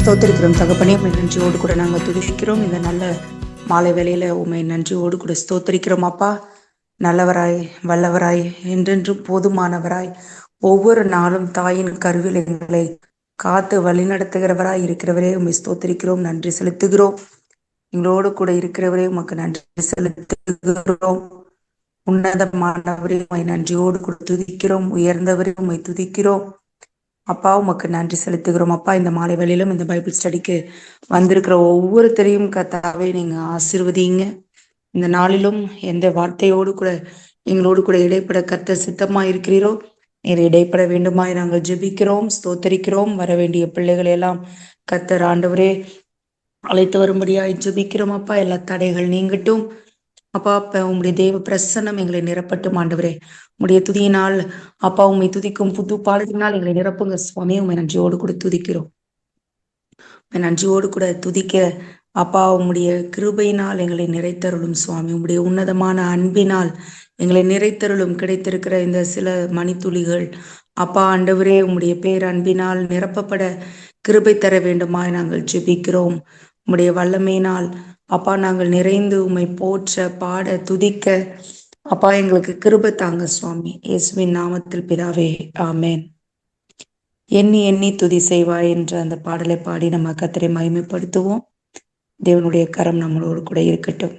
ஸ்தோத்திரிக்கிறோம் தகப்பனே, உண்மை நன்றியோடு கூட நாங்கள் துதிக்கிறோம். இந்த நல்ல மாலை வேளையில உண்மை நன்றியோடு கூட ஸ்தோத்திரிக்கிறோம். அப்பா, நல்லவராய், வல்லவராய், என்றென்றும் போதுமானவராய், ஒவ்வொரு நாளும் தாயின் கருவில் எங்களை காத்து வழிநடத்துகிறவராய் இருக்கிறவரே உண்மை ஸ்தோத்திரிக்கிறோம், நன்றி செலுத்துகிறோம். எங்களோடு கூட இருக்கிறவரே உமக்கு நன்றி செலுத்துகிறோம். உன்னதமானவரே உண்மை நன்றியோடு கூட துதிக்கிறோம். உயர்ந்தவரே உண்மை துதிக்கிறோம். அப்பா, உமக்கு நன்றி செலுத்துகிறோம். அப்பா, இந்த மாலை வேளையிலும் இந்த பைபிள் ஸ்டடிக்கு வந்திருக்கிற ஒவ்வொருத்தரையும் கர்த்தாவே நீங்க ஆசீர்வதிங்க. இந்த நாளிலும் எந்த வார்த்தையோடு கூட எங்களோடு கூட இடைப்பட கர்த்தர் சித்தமா இருக்கிறீரோ நீர் இடைப்பட வேண்டுமாய் நாங்கள் ஜெபிக்கிறோம், ஸ்தோத்தரிக்கிறோம். வர வேண்டிய பிள்ளைகளை எல்லாம் கர்த்தர் ஆண்டவரே அழைத்து வரும்படியாய் ஜெபிக்கிறோம். அப்பா, எல்லா தடைகள் நீங்கட்டும். அப்பா, அப்ப உம்முடைய தேவ பிரசன்னம் எங்களை நிரப்பட்டும் ஆண்டவரே. உம்முடைய துதியினால் அப்பா, உம்மை துதிக்கும் புது பாடலினால் எங்களை நிரப்புங்க சுவாமி. உம்மை நன்றியோடு கூட துதிக்கிறோம். உம்மை நன்றியோடு கூட துதிக்க அப்பா, உம்முடைய கிருபையினால் எங்களை நிறைத்தருளும் சுவாமி. உம்முடைய உன்னதமான அன்பினால் எங்களை நிறைத்தருளும். கிடைத்திருக்கிற இந்த சில மணித்துளிகள் அப்பா ஆண்டவரே, உம்முடைய பேரன்பினால் நிரப்பப்பட கிருபை தர வேண்டுமாய் நாங்கள் ஜெபிக்கிறோம். உம்முடைய வல்லமையினால் அப்பா நாங்கள் நிறைந்து உம்மை போற்ற பாட துதிக்க அப்பா எங்களுக்கு கிருபை தாங்க சுவாமி. இயேசுவின் நாமத்தில் பிதாவே, ஆமென். எண்ணி எண்ணி துதி செய்வாய் என்ற அந்த பாடலை பாடி நம்ம கர்த்தரை மகிமைப்படுத்துவோம். தேவனுடைய கரம் நம்மளோடு கூட இருக்கட்டும்.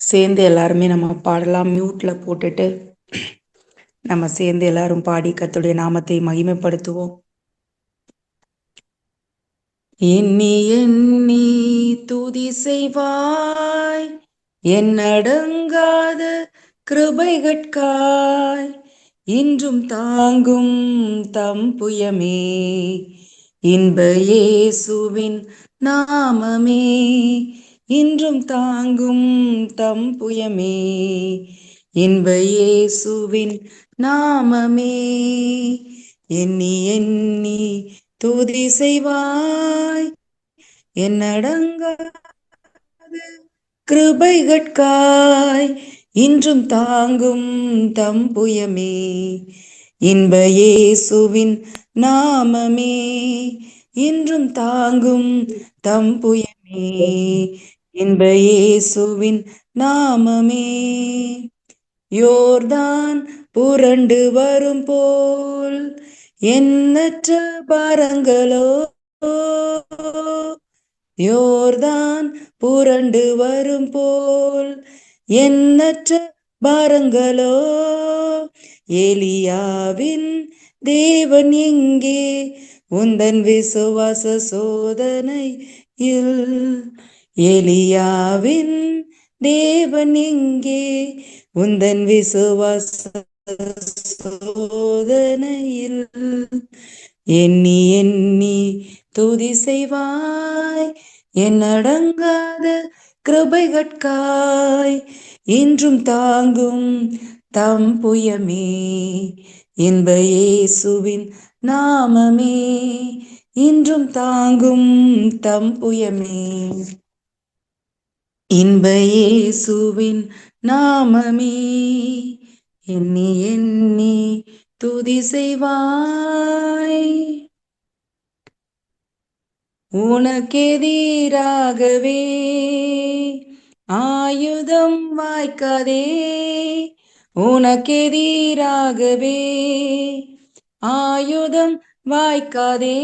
சேர்ந்து எல்லாருமே நம்ம பாடலாம். மியூட்ல போட்டுட்டு நம்ம சேர்ந்து எல்லாரும் பாடி கர்த்தருடைய நாமத்தை மகிமைப்படுத்துவோம். எண்ணி எண்ணி துதி செய்வாய், என்னடங்காத கிருபைகட்காய், இன்றும் தாங்கும் தம் புயமே, இன்ப இயேசுவின் நாமமே, இன்றும் தாங்கும் தம் புயமே, இன்ப இயேசுவின் நாமமே. எண்ணி எண்ணி துதி செய்வாய், என்னடங்காத கிருபைகட்காய், இன்றும் தாங்கும் தம் புயமே, இன்ப இயேசுவின் நாமமே, இன்றும் தாங்கும் தம் புயமே, இன்ப இயேசுவின் நாமமே. யோர்தான் புரண்டு வரும் போல் எண்ணற்ற பாரங்களோ, யோர்தான் புரண்டு வரும் போல் எண்ணற்ற பாரங்களோ, எலியாவின் தேவன் எங்கே உந்தன் விசுவாச சோதனையில், எலியாவின் தேவன் எங்கே உந்தன் விசுவாச சோதனையில், எண்ணி எண்ணி துதி செய்வாய், என்னடங்காத கிருபைகட்காய், இன்றும் தாங்கும் தம் புயமே, இன்ப இயேசுவின் நாமமே, இன்றும் தாங்கும் தம் புயமே, இன்ப இயேசுவின் நாமமே. எண்ணி எண்ணி துதி செய்வாய், உனக்கெதிராகவே ஆயுதம் வாய்க்காதே, உனக்கெதிராகவே ஆயுதம் வாய்க்காதே,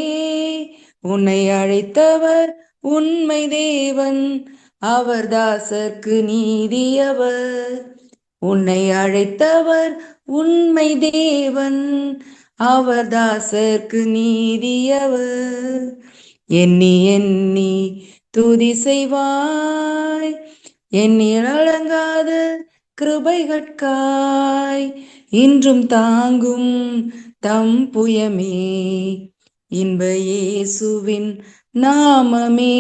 உன்னை அழைத்தவர் உண்மை தேவன், அவர் தாசர்க்கு நீதியவர், உன்னை அழைத்தவர் உண்மை தேவன், அவர் தாசர்க்கு நீதியவர். எண்ணி எண்ணி துதி செய்வாய், எண்ணில் அடங்காத கிருபைகட்காய், இன்றும் தாங்கும் தம் புயமே, இன்ப இயேசுவின் நாமமே,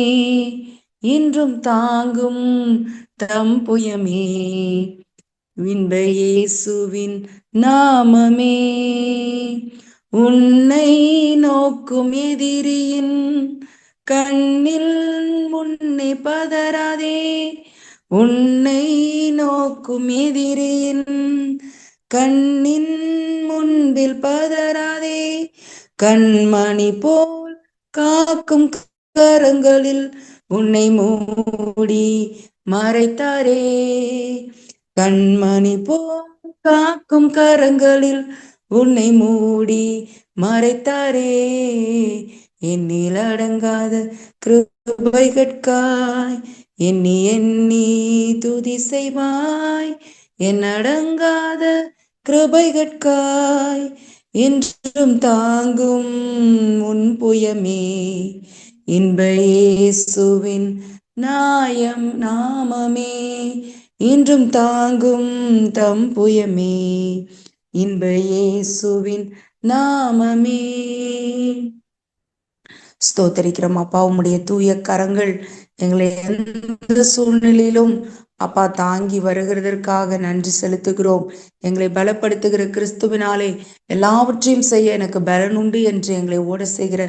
இன்றும் தாங்கும் தம் புயமே, இன்ப இயேசுவின் நாமமே. உன்னை நோக்கும் எதிரியின் கண்ணில் முன்னே பதறாதே, உன்னை நோக்கும் எதிரியின் கண்ணின் முன்பில் பதறாதே, கண்மணி போல் காக்கும் கரங்களில் உன்னை மூடி மறைத்தாரே. கண்மணி போல் காக்கும் கரங்களில் உன்னை மூடி மறைத்தாரே. எண்ணில் அடங்காத கிருபைகட்காய் எண்ணி எண்ணி துதி செய்வாய். என் அடங்காத கிருபைகட்காய் என்றும் தாங்கும் உன் புயமே. இன்ப இயேசுவின் நாயம் நாமமே இன்றும் தாங்கும் தம் புயமே. இன்ப இயேசுவின் நாமமே. ஸ்தோத்தரிக்கிறோம் அப்பா. உம்முடைய தூய கரங்கள் எங்களை எந்த சூழ்நிலையிலும் அப்பா தாங்கி வருகிறதற்காக நன்றி செலுத்துகிறோம். எங்களை பலப்படுத்துகிற கிறிஸ்துவினாலே எல்லாவற்றையும் செய்ய எனக்கு பலன் உண்டு என்று எங்களை ஓட செய்கிற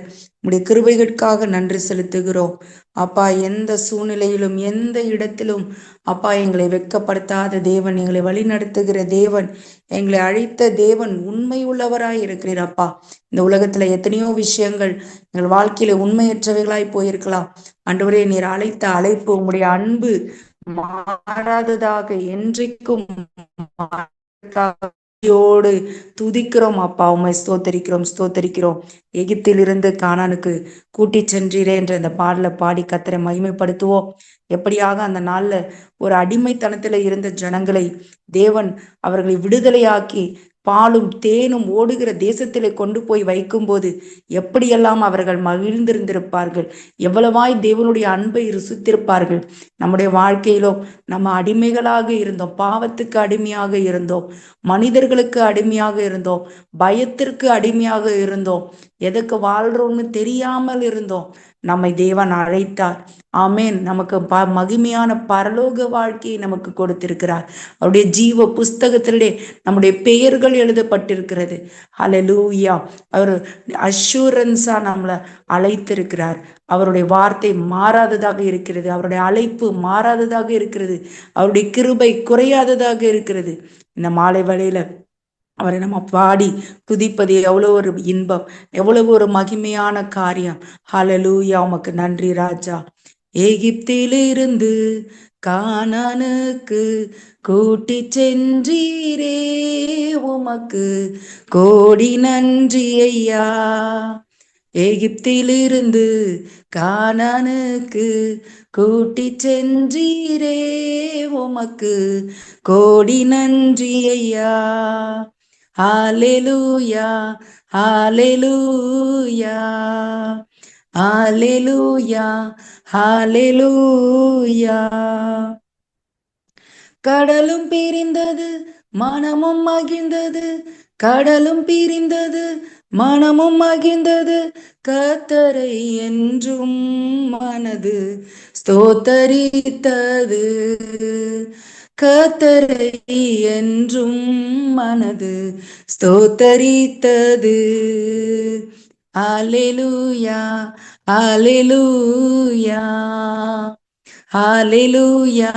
உடைய கிருபைகளுக்காக நன்றி செலுத்துகிறோம் அப்பா. எந்த சூழ்நிலையிலும் எந்த இடத்திலும் அப்பா எங்களை வெட்கப்படுத்தாத தேவன், எங்களை வழி நடத்துகிற தேவன், எங்களை அழைத்த தேவன் உண்மை உள்ளவராய் இருக்கிறீர் அப்பா. இந்த உலகத்துல எத்தனையோ விஷயங்கள் எங்கள் வாழ்க்கையில உண்மையற்றவைகளாய் போயிருக்கலாம். ஆண்டவரே, நீர் அழைத்த அழைப்பு, உங்களுடைய அன்பு மாறாததாக என்றைக்கும் துதிக்கிறோம் அப்பா. உண்மை ஸ்தோத்தரிக்கிறோம். எகிப்தில் இருந்து கானானுக்கு கூட்டி சென்றீரே என்ற அந்த பாடலை பாடி கர்த்தரை மகிமைப்படுத்துவோம். எப்படியாக அந்த நாள்ல ஒரு அடிமைத்தனத்துல இருந்த ஜனங்களை தேவன் அவர்களை விடுதலையாக்கி பாலும் தேனும் ஓடுகிற தேசத்திலே கொண்டு போய் வைக்கும் போது எப்படியெல்லாம் அவர்கள் மகிழ்ந்திருந்திருப்பார்கள், எவ்வளவாய் தேவனுடைய அன்பை ருசித்திருப்பார்கள். நம்முடைய வாழ்க்கையிலோ நம்ம அடிமைகளாக இருந்தோம், பாவத்துக்கு அடிமையாக இருந்தோம், மனிதர்களுக்கு அடிமையாக இருந்தோம், பயத்திற்கு அடிமையாக இருந்தோம், எதுக்கு வாழ்றோம்னு தெரியாமல் இருந்தோம். நம்மை தேவன் அழைத்தார். ஆமேன். நமக்கு மகிமையான பரலோக வாழ்க்கையை நமக்கு கொடுத்திருக்கிறார். அவருடைய ஜீவ புஸ்தகத்திலே நம்முடைய பெயர்கள் எழுதப்பட்டிருக்கிறது. ஹல்லேலூயா. அவர் அஷூரன்ஸா நம்மளை அழைத்திருக்கிறார். அவருடைய வார்த்தை மாறாததாக இருக்கிறது, அவருடைய அழைப்பு மாறாததாக இருக்கிறது, அவருடைய கிருபை குறையாததாக இருக்கிறது. இந்த மாலை வேளையில அவரை நம்ம பாடி துதிப்பது எவ்வளவு ஒரு இன்பம், எவ்வளவு ஒரு மகிமையான காரியம். ஹல்லேலூயா. உமக்கு நன்றி ராஜா. எகிப்திலிருந்து கானானுக்கு கூட்டி சென்றீரே, உமக்கு கோடி நன்றி ஐயா. எகிப்திலிருந்து கானானுக்கு கூட்டி சென்றீரே, உமக்கு கோடி நன்றி ஐயா. ஹல்லேலூயா, ஹல்லேலூயா, ஹல்லேலூயா, ஹல்லேலூயா. கடலும் பிரிந்தது, மனமும் மகிழ்ந்தது, கடலும் பிரிந்தது, மனமும் மகிழ்ந்தது, கர்த்தரை என்றும் மனது ஸ்தோத்தரித்தது, கர்த்தரை என்றும் மனது ஸ்தோத்தரித்தது. ஹல்லேலூயா, ஹல்லேலூயா, ஹல்லேலூயா,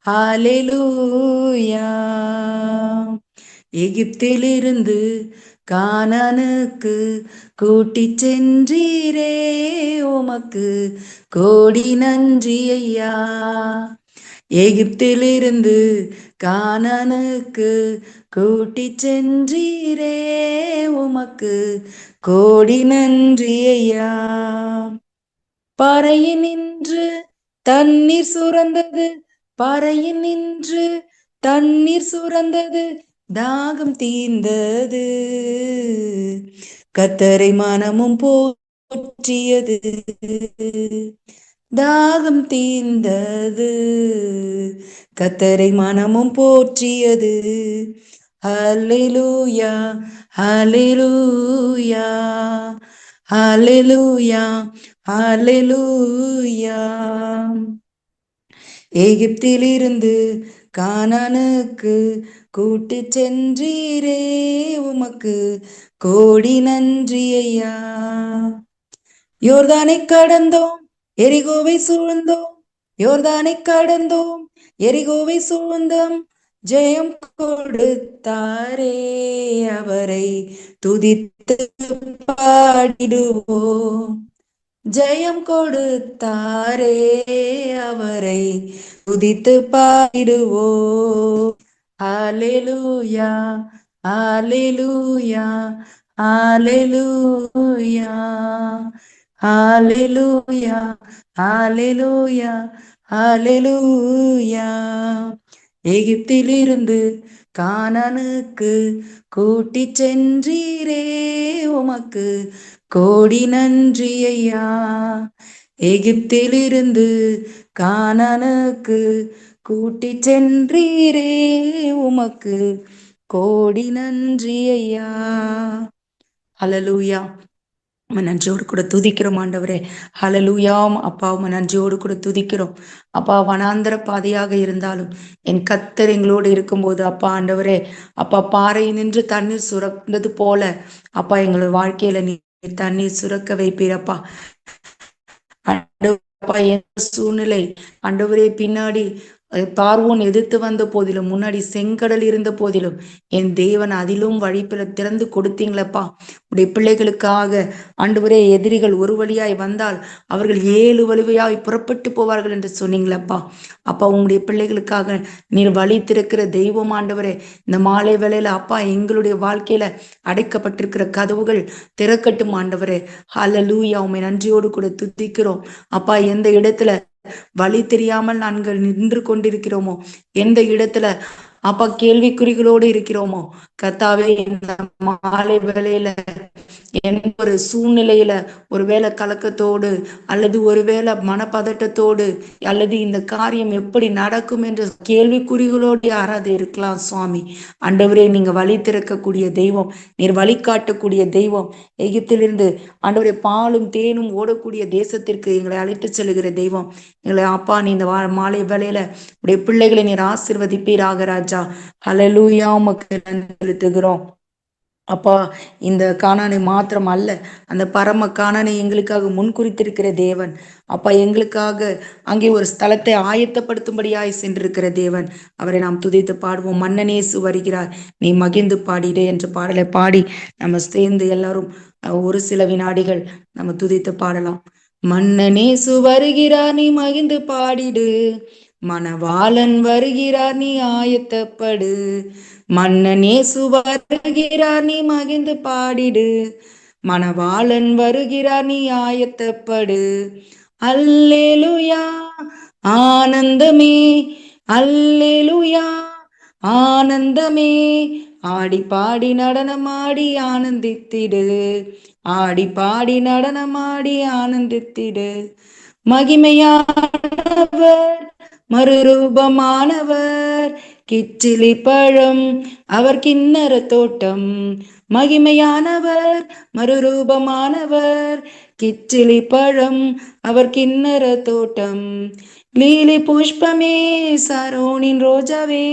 ஹல்லேலூயா. எகிப்திலிருந்து கானானுக்கு கூட்டி சென்றீரே, உமக்கு கோடி நன்றி ஐயா. எகிப்திலிருந்து கானானுக்கு கூட்டி சென்றீரே, உமக்கு கோடி நன்றி ஐயா. பாறையில் நின்று தண்ணீர் சுரந்தது, பாறையில் நின்று தண்ணீர் சுரந்தது, தாகம் தீர்ந்தது, கர்த்தரை மனமும் போற்றியது, தாகம் தீர்ந்தது, கர்த்தரை மனமும் போற்றியது. ஹல்லேலூயா, ஹல்லேலூயா, ஹல்லேலூயா, ஹல்லேலூயா. எகிப்திலிருந்து கானானுக்கு கூட்டி சென்றீரே, உமக்கு கோடி நன்றி ஐயா. யோர்தானை கடந்தோம், எரிகோவை சூழ்ந்தோம், யோர்தானை கடந்தோம், எரிகோவை சூழ்ந்தோம், ஜெயம் கொடுத்தாரே அவரை துதித்து பாடிடுவோம். ஜெயம் கொடுத்தாரே அவரை துதித்து பாடிடுவோம். ஹalleluya ஹalleluya ஹalleluya ஹalleluya ஹalleluya ஹalleluya. எகிப்திலிருந்து கானானுக்கு கூட்டி சென்றீரே உமக்கு கோடி நன்றி ஐயா. எகிப்திலிருந்து கானானுக்கு கூட்டி சென்றீரே உமக்கு கோடி நன்றி ஐயா. ஹல்லேலூயா. நன்றியோடு கூட துதிக்கிறோம் ஆண்டவரே. ஹல்லேலூயாம். அப்பா உம்மை நன்றியோடு கூட துதிக்கிறோம் அப்பா. வனாந்தர பாதையாக இருந்தாலும் என் கர்த்தர் எங்களோடு இருக்கும்போது அப்பா ஆண்டவரே, அப்பா பாறை நின்று தண்ணீர் சுரந்தது போல அப்பா எங்களோட வாழ்க்கையில நீ தண்ணீர் சுரக்க வைப்பீரப்பா. அப்பா எந்த சூழ்நிலை ஆண்டவரே பின்னாடி பார்வோன் எதிர்த்து வந்த போதிலும், முன்னாடி செங்கடல் இருந்த போதிலும் என் தேவன் அதிலும் வழிப்பில திறந்து கொடுத்தீங்களப்பா. உடைய பிள்ளைகளுக்காக ஆண்டவரே, எதிரிகள் ஒரு வழியாய் வந்தால் அவர்கள் 7 வழியாய் புறப்பட்டு போவார்கள் என்று சொன்னீங்களப்பா. அப்பா உங்களுடைய பிள்ளைகளுக்காக நீர் வழி திறக்கிற தெய்வம் ஆண்டவரே. இந்த மாலை வேளையில அப்பா எங்களுடைய வாழ்க்கையில அடைக்கப்பட்டிருக்கிற கதவுகள் திறக்கட்டும் ஆண்டவரே. ஹல்லேலூயா. உம்மை நன்றியோடு கூட துதிக்கிறோம் அப்பா. எந்த இடத்துல வழி தெரியாமல் நாங்கள் நின்று கொண்டிருக்கிறோமோ, எந்த இடத்துல அப்பா கேள்விக்குறிகளோடு இருக்கிறோமோ கர்த்தாவே, இந்த மாலை வேளையில எந்த ஒரு சூழ்நிலையில ஒருவேளை கலக்கத்தோடு அல்லது ஒருவேளை மனப்பதட்டத்தோடு அல்லது இந்த காரியம் எப்படி நடக்கும் என்ற கேள்விக்குறிகளோடு யாராவது இருக்கலாம் சுவாமி. ஆண்டவரே, நீங்க வழி திறக்கக்கூடிய தெய்வம், நீர் வழிகாட்டக்கூடிய தெய்வம். எகிப்திலிருந்து ஆண்டவரே பாலும் தேனும் ஓடக்கூடிய தேசத்திற்கு எங்களை அழைத்து செல்லுகிற தெய்வம். எங்களை அப்பா நீ இந்த மாலை வேளையில உடைய பிள்ளைகளை நீர் ஆசீர்வதிப்பீராக ராஜா. ஹல்லேலூயா. உமக்கு நன்றி செலுத்துகிறோம் அப்பா. இந்த கானானை மாத்திரம் அல்ல, அந்த பரம கானானை எங்களுக்காக முன்குறித்திருக்கிற தேவன் அப்பா. எங்களுக்காக அங்கே ஒரு ஸ்தலத்தை ஆயத்தப்படுத்தும்படியாய் சென்றிருக்கிற தேவன். அவரை நாம் துதித்து பாடுவோம். மன்னனேசு வருகிறார், நீ மகிழ்ந்து பாடிடு என்ற பாடலை பாடி நம்ம சேர்ந்து எல்லாரும் ஒரு சில வினாடிகள் நம்ம துதித்து பாடலாம். மன்னனேசு வருகிறார், நீ மகிழ்ந்து பாடிடு. மணவாளன் வருகிறார், நீ ஆயத்தப்படு. மன்னனேசு வருகிறார், நீ மகிழ்ந்து பாடிடு. மணவாளன் வருகிறார், நீ ஆயத்தப்படு. அல்லேலூயா ஆனந்தமே, அல்லேலூயா ஆனந்தமே. ஆடி பாடி நடனமாடி ஆனந்தித்திடு, ஆடி பாடி நடனமாடி ஆனந்தித்திடு. மகிமையானவர் மறுரூபமானவர், கிச்சிலி பழம் அவர் கிண்ணற தோட்டம். மகிமையானவர் மறுரூபமானவர், கிச்சிலி பழம் அவர் கிண்ணற தோட்டம். லீலி புஷ்பமே சரோனின் ரோஜாவே,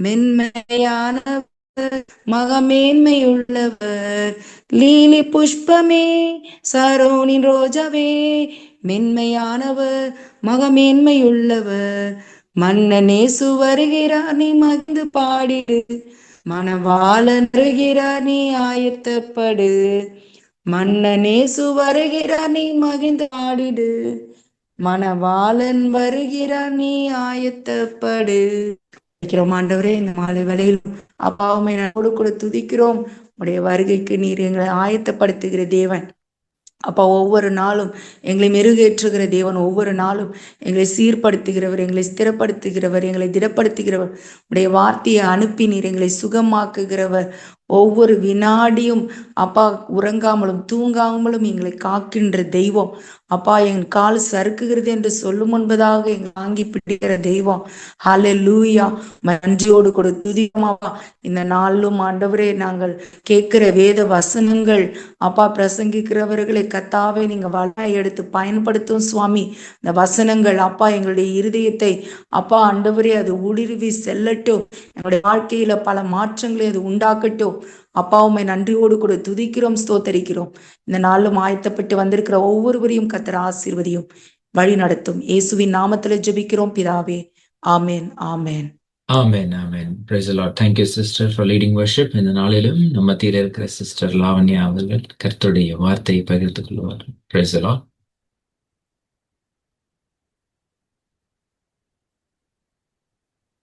மென்மையானவர் மகமேன்மையுள்ளவர். லீலி புஷ்பமே சரோனின் ரோஜாவே, மென்மையானவர் மகமேன்மையுள்ளவர். மன்னனேசு வருகிறார், நீ மகிழ்ந்து பாடிடு. மணவாளன் வருகிறார், நீ ஆயத்தப்படு. மன்னனேசு வருகிறார், நீ மகிழ்ந்து பாடிடு. மணவாளன் வருகிறார், நீ ஆயத்தப்படு. ஆண்டவரே, இந்த மாலை வேளையில் அப்பாவுமை நோடு கூட துதிக்கிறோம். உடைய வருகைக்கு நீர் எங்களை ஆயத்தப்படுத்துகிற தேவன் அப்பா. ஒவ்வொரு நாளும் எங்களை மெருகேற்றுகிற தேவன், ஒவ்வொரு நாளும் எங்களை சீர்படுத்துகிறவர், எங்களை ஸ்திரப்படுத்துகிறவர், எங்களை திடப்படுத்துகிறவர். உடைய வார்த்தையை அனுப்பி நீர் எங்களை சுகமாக்குகிறவர். ஒவ்வொரு வினாடியும் அப்பா உறங்காமலும் தூங்காமலும் எங்களை காக்கின்ற தெய்வம் அப்பா. என் கால் சறுக்குகிறது என்று சொல்லும் முன்பதாக எங்களை வாங்கி பிடிக்கிற தெய்வம். ஹல்லேலூயா. நன்றியோடு கூட துதிக்குமாப்பா. இந்த நாளும் ஆண்டவரே, நாங்கள் கேட்கிற வேத வசனங்கள் அப்பா, பிரசங்கிக்கிறவர்களை கத்தாவே நீங்க வள எடுத்து பயன்படுத்தும் சுவாமி. இந்த வசனங்கள் அப்பா எங்களுடைய இருதயத்தை அப்பா ஆண்டவரே அது ஊடுருவி செல்லட்டும். எங்களுடைய வாழ்க்கையில பல மாற்றங்களை அது உண்டாக்கட்டும் அப்பா. உம்மை நன்றியோடு கூட துதிக்கிறோம், ஸ்தோத்தரிக்கிறோம். இந்த நாளும் ஆயத்தப்பட்டு வந்திருக்கிற ஒவ்வொருவரையும் கர்த்தர் ஆசீர்வதியும், வழி நடத்தும். இயேசுவின் நாமத்துல ஜெபிக்கிறோம் பிதாவே. ஆமேன், ஆமேன். ஆமென், ஆமென். Praise the lord. Thank you sister for leading worship. இந்த நாளிலும் நம்ம மத்தியில இருக்கிற சிஸ்டர் லாவண்யா அவர்கள் கர்த்தருடைய வார்த்தையை பகிர்ந்து கொள்வார். Price the Lord.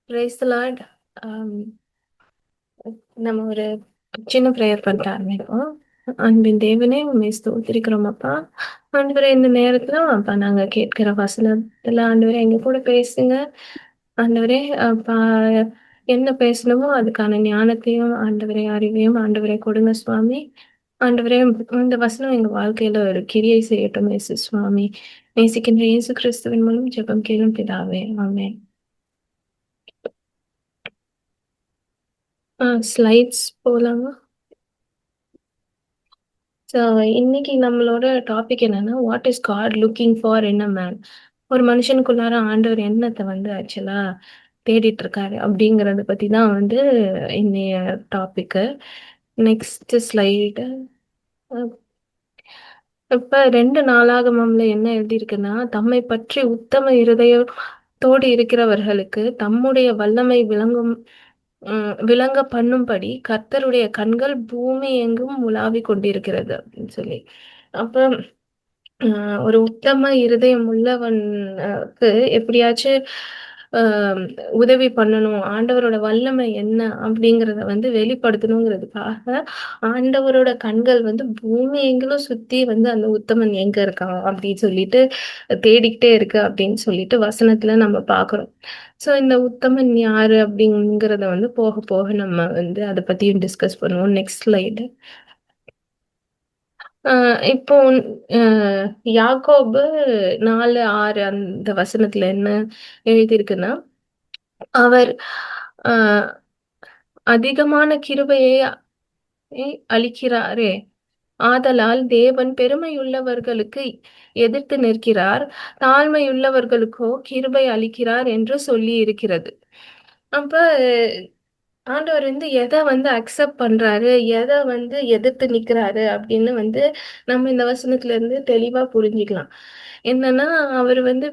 Price the Lord. நம்ம ஒரு சின்ன ப்ரேயர் பண்ணிட்டு ஆரம்பிப்போம். அன்பின் தேவனே உண்மை ஸ்தோத்திரிக்கிறோம் அப்பா. ஆண்டவரே, இந்த நேரத்துல அப்பா நாங்க கேட்கிற வசனத்துல ஆண்டவரே எங்க கூட பேசுங்க. ஆண்டவரே அப்பா, என்ன பேசணுமோ அதுக்கான ஞானத்தையும் ஆண்டவரே அறிவையும் ஆண்டவரே கொடுங்க சுவாமி. ஆண்டவரே, இந்த வசனம் எங்க வாழ்க்கையில ஒரு கிரியை செய்யட்டும் இயேசு சுவாமி. நேசிக்கின்ற இயேசு கிறிஸ்துவின் மூலம் ஜெபம் கேளும் பிதாவே, ஆமென். ஸ்லைட்ஸ் போலாமா? ஸோ இன்னைக்கு நம்மளோட டாபிக் என்னன்னா, what is God looking for in a man? ஒரு மனுஷனுக்குள்ளார ஆண்டவர் என்னத்தை வந்து ஆக்சுவலா தேடிட்டு இருக்காரு அப்படிங்கறத பத்தி தான் வந்து இன்னைய டாபிக். Next slide. இப்ப 2 நாளாகமம்ல என்ன எழுதியிருக்குன்னா, தம்மை பற்றி உத்தம இருதயத்தோடு இருக்கிறவர்களுக்கு தம்முடைய வல்லமை விளங்க பண்ணும்படி கர்த்தருடைய கண்கள் பூமி எங்கும் உலாவிக் கொண்டிருக்கிறது அப்படின்னு சொல்லி. அப்ப ஒரு உத்தம இருதயம் உள்ளவனுக்கு எப்படியாச்சும் ஆஹ் உதவி பண்ணணும், ஆண்டவரோட வல்லமை என்ன அப்படிங்கறத வந்து வெளிப்படுத்தணுங்கிறதுக்காக ஆண்டவரோட கண்கள் வந்து பூமி எங்கிலும் சுத்தி வந்து அந்த உத்தமன் எங்க இருக்கான் அப்படின்னு சொல்லிட்டு தேடிக்கிட்டே இருக்கு அப்படின்னு சொல்லிட்டு வசனத்துல நம்ம பாக்குறோம். சோ இந்த உத்தமன் யாரு அப்படிங்கறத வந்து போக போக நம்ம வந்து அதை பத்தியும் டிஸ்கஸ் பண்ணுவோம். Next slide. இப்போ அஹ் யாக்கோபு 4:6 அந்த வசனத்துல என்ன எழுதியிருக்குன்னா, அவர் அஹ் அதிகமான கிருபையை அளிக்கிறாரே, ஆதலால் தேவன் பெருமையுள்ளவர்களுக்கு எதிர்த்து நிற்கிறார், தாழ்மையுள்ளவர்களுக்கோ கிருபை அளிக்கிறார் என்று சொல்லி இருக்கிறது. அப்ப ஆண்டவர் வந்து எதை வந்து அக்செப்ட் பண்றாரு, எதை வந்து எதிர்த்து நிக்கிறாரு அப்படின்னு வந்து நம்ம இந்த வசனத்துல இருந்து தெளிவா புரிஞ்சுக்கலாம். என்னன்னா, அவர் வந்து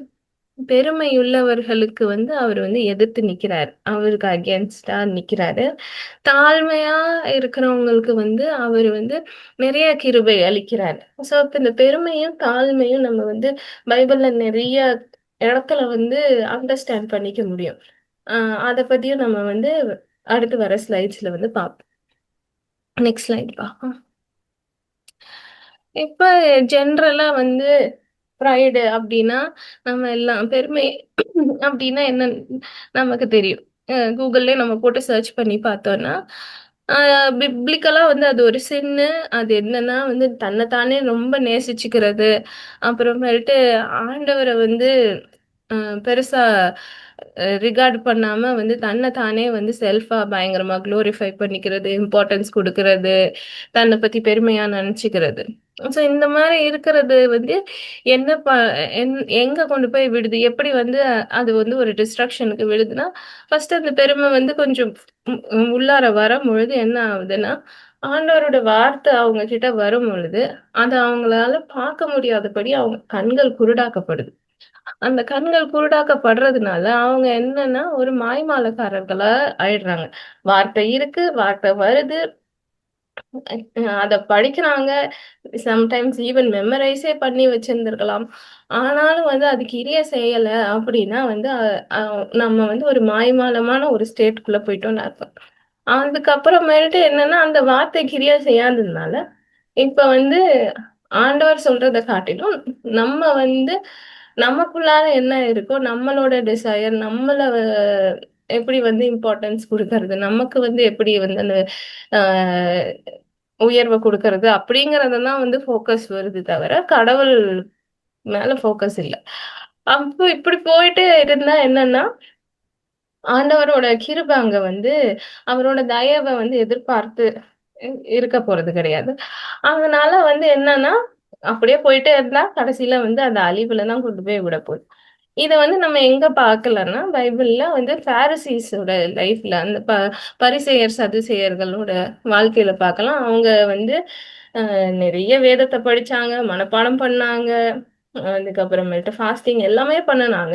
பெருமையுள்ளவர்களுக்கு வந்து அவர் வந்து எதிர்த்து நிக்கிறாரு, அவருக்கு அகேன்ஸ்டா நிக்கிறாரு. தாழ்மையா இருக்கிறவங்களுக்கு வந்து அவர் வந்து நிறைய கிருபை அளிக்கிறாரு. சோ இப்ப இந்த பெருமையும் தாழ்மையும் நம்ம வந்து பைபிள்ல நிறைய இடத்துல வந்து அண்டர்ஸ்டாண்ட் பண்ணிக்க முடியும். அதை பத்தியும் நம்ம வந்து அடுத்து வர ஸ்லைட்ஸ்ல வந்து பார்ப்போம். நெக்ஸ்ட் ஸ்லைட் பா. இப்ப ஜென்ரலா வந்து ப்ரைடு அப்படின்னா நம்ம எல்லாம் பெருமை அப்படின்னா என்ன நமக்கு தெரியும். கூகுள்லயே நம்ம போட்டு சர்ச் பண்ணி பார்த்தோம்னா, பிப்ளிக்கலா வந்து அது ஒரு சின்னு. அது என்னன்னா வந்து தன்னைத்தானே ரொம்ப நேசிச்சுக்கிறது, அப்புறமேட்டு ஆண்டவரை வந்து பெருசா ரிகார்ட் பண்ணாம வந்து தன்னை தானே வந்து செல்ஃபா பயங்கரமா குளோரிஃபை பண்ணிக்கிறது, இம்பார்ட்டன்ஸ் கொடுக்கறது, தன்னை பத்தி பெருமையா நினைச்சுக்கிறது. ஸோ இந்த மாதிரி இருக்கிறது வந்து என்ன எங்க கொண்டு போய் விடுது, எப்படி வந்து அது வந்து ஒரு டிஸ்ட்ராக்ஷனுக்கு விடுதுன்னா, ஃபர்ஸ்ட் அந்த பெருமை வந்து கொஞ்சம் உள்ளார வரும் பொழுது என்ன ஆகுதுன்னா, ஆண்டவரோட வார்த்தை அவங்க கிட்ட வரும் பொழுது அதை அவங்களால பார்க்க முடியாதபடி அவங்க கண்கள் குருடாக்கப்படுது. அந்த கண்கள் குருடாக்கப்படுறதுனால அவங்க என்னன்னா ஒரு மாய்மாலக்காரர்களா ஆயிடுறாங்க. வார்த்தை இருக்கு, வார்த்தை வருது, அத படிக்கிறாங்க. சம்டைம்ஸ் ஈவன் மெமரைஸே பண்ணி வச்சிருந்திருக்கலாம். ஆனாலும் வந்து அது கிரிய செய்யல அப்படின்னா வந்து நம்ம வந்து ஒரு மாய்மாலமான ஒரு ஸ்டேட்குள்ள போயிட்டோம்னு அர்த்தம். அதுக்கப்புறமேட்டு என்னன்னா, அந்த வார்த்தை கிரியா செய்யாததுனால இப்ப வந்து ஆண்டவர் சொல்றத காட்டிலும் நம்ம வந்து நமக்குள்ளார என்ன இருக்கோ, நம்மளோட டிசையர், நம்மள எப்படி வந்து இம்பார்ட்டன்ஸ் குடுக்கறது, நமக்கு வந்து எப்படி வந்து அந்த ஆஹ் உயர்வை கொடுக்கறது அப்படிங்கறதெல்லாம் வந்து ஃபோக்கஸ் வருது தவிர கடவுள் மேல ஃபோக்கஸ் இல்ல. அப்போ இப்படி போயிட்டு இருந்தா என்னன்னா, ஆண்டவரோட கிருபை அங்க வந்து அவரோட தயவை வந்து எதிர்பார்த்து இருக்க போறது கிடையாது. அதனால வந்து என்னன்னா, அப்படியே போயிட்டே இருந்தா கடைசியில வந்து அந்த அழிவுல தான் கொண்டு போய் விட போகுது. இத வந்து நம்ம எங்க பார்க்கலாம்னா, பைபிள்ல வந்து பாரிசீஸோட லைஃப்ல அந்த பரிசேயர் சதுசேயர்களோட வாழ்க்கையில பார்க்கலாம். அவங்க வந்து நிறைய வேதத்தை படிச்சாங்க, மனப்பாடம் பண்ணாங்க. அதுக்கப்புறமேட்டு ஃபாஸ்டிங் எல்லாமே பண்ணுனாங்க.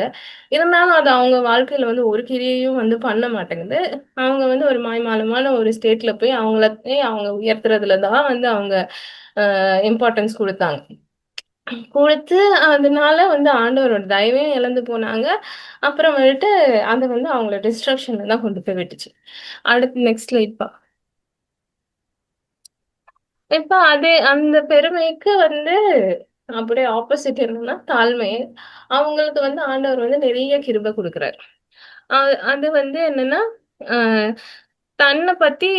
இருந்தாலும் அது அவங்க வாழ்க்கையில வந்து ஒரு கிரியையும் வந்து பண்ண மாட்டேங்குது. அவங்க வந்து ஒரு மாய்மாலமான ஒரு ஸ்டேட்ல போய் அவங்களே அவங்க உயர்த்துறதுல தான் வந்து அவங்க இம்பார்ட்டன்ஸ் குடுத்தாங்க. குடுத்து அதனால வந்து ஆண்டவரோட தயவையும் இழந்து போனாங்க. அப்புறமேட்டு அது வந்து அவங்கள டிஸ்ட்ரக்ஷன்ல தான் கொண்டு போய் விட்டுச்சு. அடுத்து நெக்ஸ்ட் ஸ்லைட்ப்பா. இப்ப அதே அந்த பெருமைக்கு வந்து அப்படியே ஆப்போசிட் என்னன்னா தாழ்மை. அவங்களுக்கு வந்து ஆண்டவர் வந்து நிறைய கிருபை குடுக்குறாரு. அது வந்து என்னன்னா, அ தன்ன பத்தி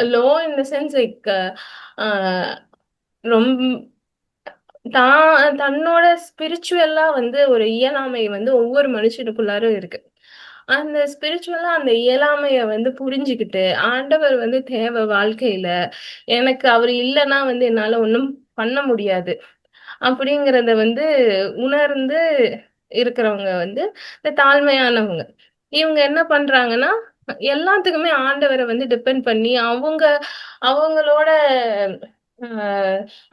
low in the sense like அ ரொம் தன்னோட ஸ்பிரிச்சுவலா வந்து ஒரு இயலாமை வந்து ஒவ்வொரு மனுஷனுக்குள்ளாரும் இருக்கு. அந்த ஸ்பிரிச்சுவலா அந்த இயலாமைய வந்து புரிஞ்சுகிட்டு, ஆண்டவர் வந்து தேவை வாழ்க்கையில. எனக்கு அவரு இல்லன்னா வந்து என்னால ஒண்ணும் பண்ண முடியாது. அப்படிங்கிறத வந்து உணர்ந்து இருக்கிறவங்க வந்து இந்த தாழ்மையானவங்க. இவங்க என்ன பண்றாங்கன்னா, எல்லாத்துக்குமே ஆண்டவர வந்து டிபெண்ட் பண்ணி அவங்களோட அ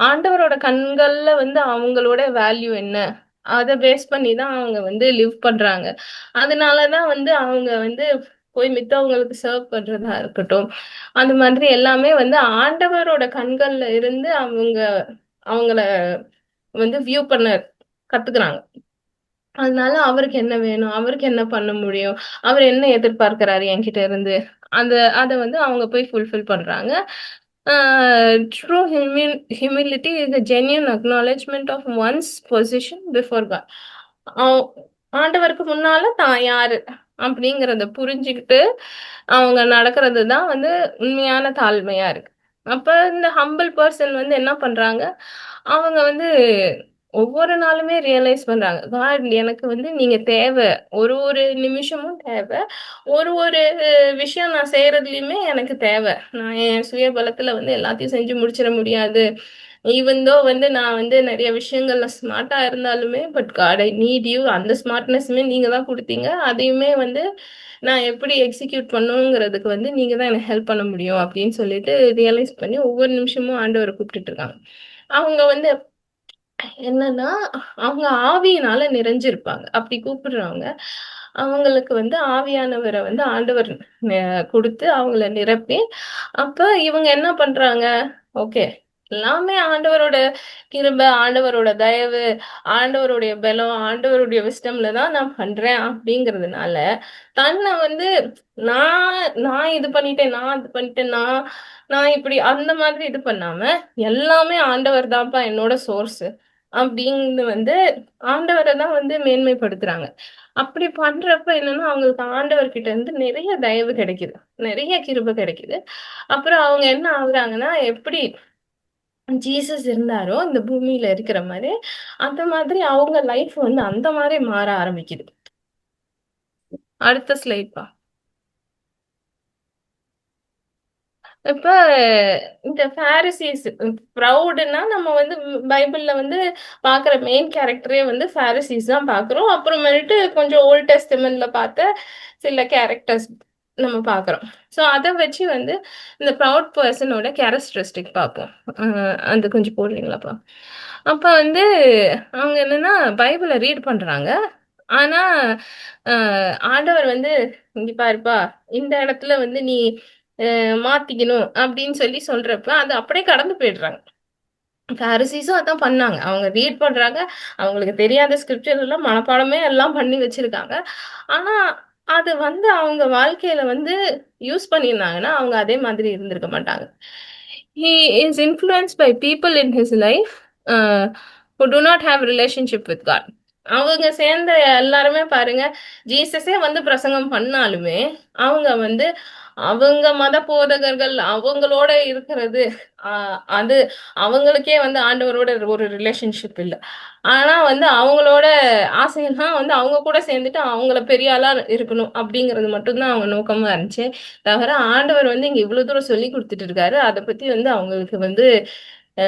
ஆண்டவரோட கண்கள்ல வந்து அவங்களோட வேல்யூ என்ன? அத பேஸ் பண்ணி தான் அவங்க வந்து லிவ் பண்றாங்க. அதனால தான் வந்து அவங்க வந்து போய் மித்தவங்களுக்கு சர்வ் பண்றதா இருக்கட்டும். அந்த மாதிரி எல்லாமே வந்து ஆண்டவரோட கண்கள்ல இருந்து அவங்கள வந்து வியூ பண்ண கத்துக்குறாங்க. அதனால அவருக்கு என்ன வேணும்? அவருக்கு என்ன பண்ண முடியும்? அவர் என்ன எதிர்பார்க்கிறாரு என்கிட்ட இருந்து? அத வந்து அவங்க போய் ஃபுல்ஃபில் பண்றாங்க. A true humility is a genuine acknowledgement of one's position before God. அவ் ஆண்டவருக்கு முன்னால தான் யாரு? அப்படிங்கிறத புரிஞ்சுகிட்டு அவங்க நடக்கிறது தான் வந்து உண்மையான தாழ்மையா இருக்கு. அப்ப இந்த ஹம்பிள் பெர்சன் வந்து என்ன பண்றாங்க? அவங்க வந்து ஒவ்வொரு நாளுமே ரியலைஸ் பண்றாங்க. காட் எனக்கு வந்து நீங்க தேவ. ஒரு ஒரு நிமிஷமும் தேவ. ஒரு ஒரு விஷயம் நான் செய்றதுலயுமே எனக்கு தேவ. நான் என் சுய பலத்துல வந்து எல்லாத்தையும் செஞ்சு முடிச்சிட முடியாது. ஈவன் தோ வந்து நான் வந்து நெறைய விஷயங்கள்ல ஸ்மார்ட்டா இருந்தாலுமே, but God I need you. அந்த ஸ்மார்ட்னஸுமே நீங்க தான் குடுத்தீங்க. அதையுமே வந்து நான் எப்படி எக்ஸிக்யூட் பண்ணணுங்கிறதுக்கு வந்து நீங்க தான் எனக்கு ஹெல்ப் பண்ண முடியும் அப்படின்னு சொல்லிட்டு ரியலைஸ் பண்ணி ஒவ்வொரு நிமிஷமும் ஆண்டவர கூப்பிட்டுட்டு இருக்காங்க. அவங்க வந்து என்னன்னா, அவங்க ஆவியினால நிறைஞ்சிருப்பாங்க. அப்படி கூப்பிடுறவங்க, அவங்களுக்கு வந்து ஆவியானவர வந்து ஆண்டவர் ந குடுத்து அவங்கள நிரப்பி, அப்ப இவங்க என்ன பண்றாங்க? ஓகே. எல்லாமே ஆண்டவரோட கிருபை, ஆண்டவரோட தயவு, ஆண்டவருடைய பலம், ஆண்டவருடைய விஸ்டம்ல தான் நான் பண்றேன் அப்படிங்கிறதுனால, தன்ன வந்து நான் நான் இது பண்ணிட்டேன், நான் அது பண்ணிட்டேன், நான் இப்படி அந்த மாதிரி இது பண்ணாம, எல்லாமே ஆண்டவர் தான்ப்பா என்னோட சோர்ஸ். அப்படின்னு வந்து ஆண்டவர தான் வந்து மேன்மைப்படுத்துறாங்க. அப்படி பண்றப்ப என்னன்னா, அவங்களுக்கு ஆண்டவர்கிட்ட இருந்து நிறைய தயவு கிடைக்குது. நிறைய கிருபை கிடைக்குது. அப்புறம் அவங்க என்ன ஆகுறாங்கன்னா, எப்படி ஜீசஸ் இருந்தாரோ இந்த பூமியில இருக்கிற மாரி, அந்த மாதிரி அவங்க லைஃப் வந்து அந்த மாரி மாற ஆரம்பிக்குது. அடுத்த ஸ்லைட்ப்பா. இப்ப இந்த பாரிசீஸ் ப்ரவுடுன்னா நம்ம வந்து பைபிள்ல வந்து பார்க்குற மெயின் கேரக்டரே வந்து பாரிசீஸ் தான் பார்க்குறோம். அப்புறமேட்டு கொஞ்சம் ஓல்ட் டெஸ்டமெண்ட்ல பார்த்த சில கேரக்டர்ஸ் நம்ம பார்க்குறோம். ஸோ அத வச்சு வந்து இந்த ப்ரவுட் பெர்சனோட கேரக்டரிஸ்டிக் பார்ப்போம். அது கொஞ்சம் போடுறீங்களாப்பா? அப்ப வந்து அவங்க என்னன்னா பைபிள ரீட் பண்றாங்க. ஆனா, அ ஆண்டவர் வந்து "இங்க பாருப்பா, இந்த இடத்துல வந்து நீ மாத்திக்கணும் அப்படின்னு சொல்லி சொல்றப்ப, அது அப்படியே கடந்து போயிடுறாங்க. பாரிசீஸும் அதான் பண்ணாங்க. அவங்க ரீட் பண்றாங்க. அவங்களுக்கு தெரியாத ஸ்கிரிப்சர் எல்லாம் மனப்பாடமே எல்லாம் பண்ணி வச்சிருக்காங்க. ஆனா, அது வந்து அவங்க வாழ்க்கையில வந்து யூஸ் பண்ணியிருந்தாங்கன்னா, அவங்க அதே மாதிரி இருந்திருக்க மாட்டாங்க. He is influenced by people in his life who do not have relationship with God. அவங்க சேர்ந்த எல்லாருமே பாருங்க, ஜீசஸே வந்து பிரசங்கம் பண்ணாலுமே, அவங்க வந்து அவங்க மத போதகர்கள் அவங்களோட இருக்கிறது, அது அவங்களுக்கே வந்து ஆண்டவரோட ஒரு ரிலேஷன்ஷிப் இல்ல. ஆனா வந்து அவங்களோட ஆசையெல்லாம் வந்து அவங்க கூட சேர்ந்துட்டு அவங்கள பெரிய ஆளா இருக்கணும் அப்படிங்கிறது மட்டும் தான் அவங்க நோக்கமா இருந்துச்சு. தவிர ஆண்டவர் வந்து இங்க இவ்வளவு தூரம் சொல்லி குடுத்துட்டு இருக்காரு. அத பத்தி வந்து அவங்களுக்கு வந்து அ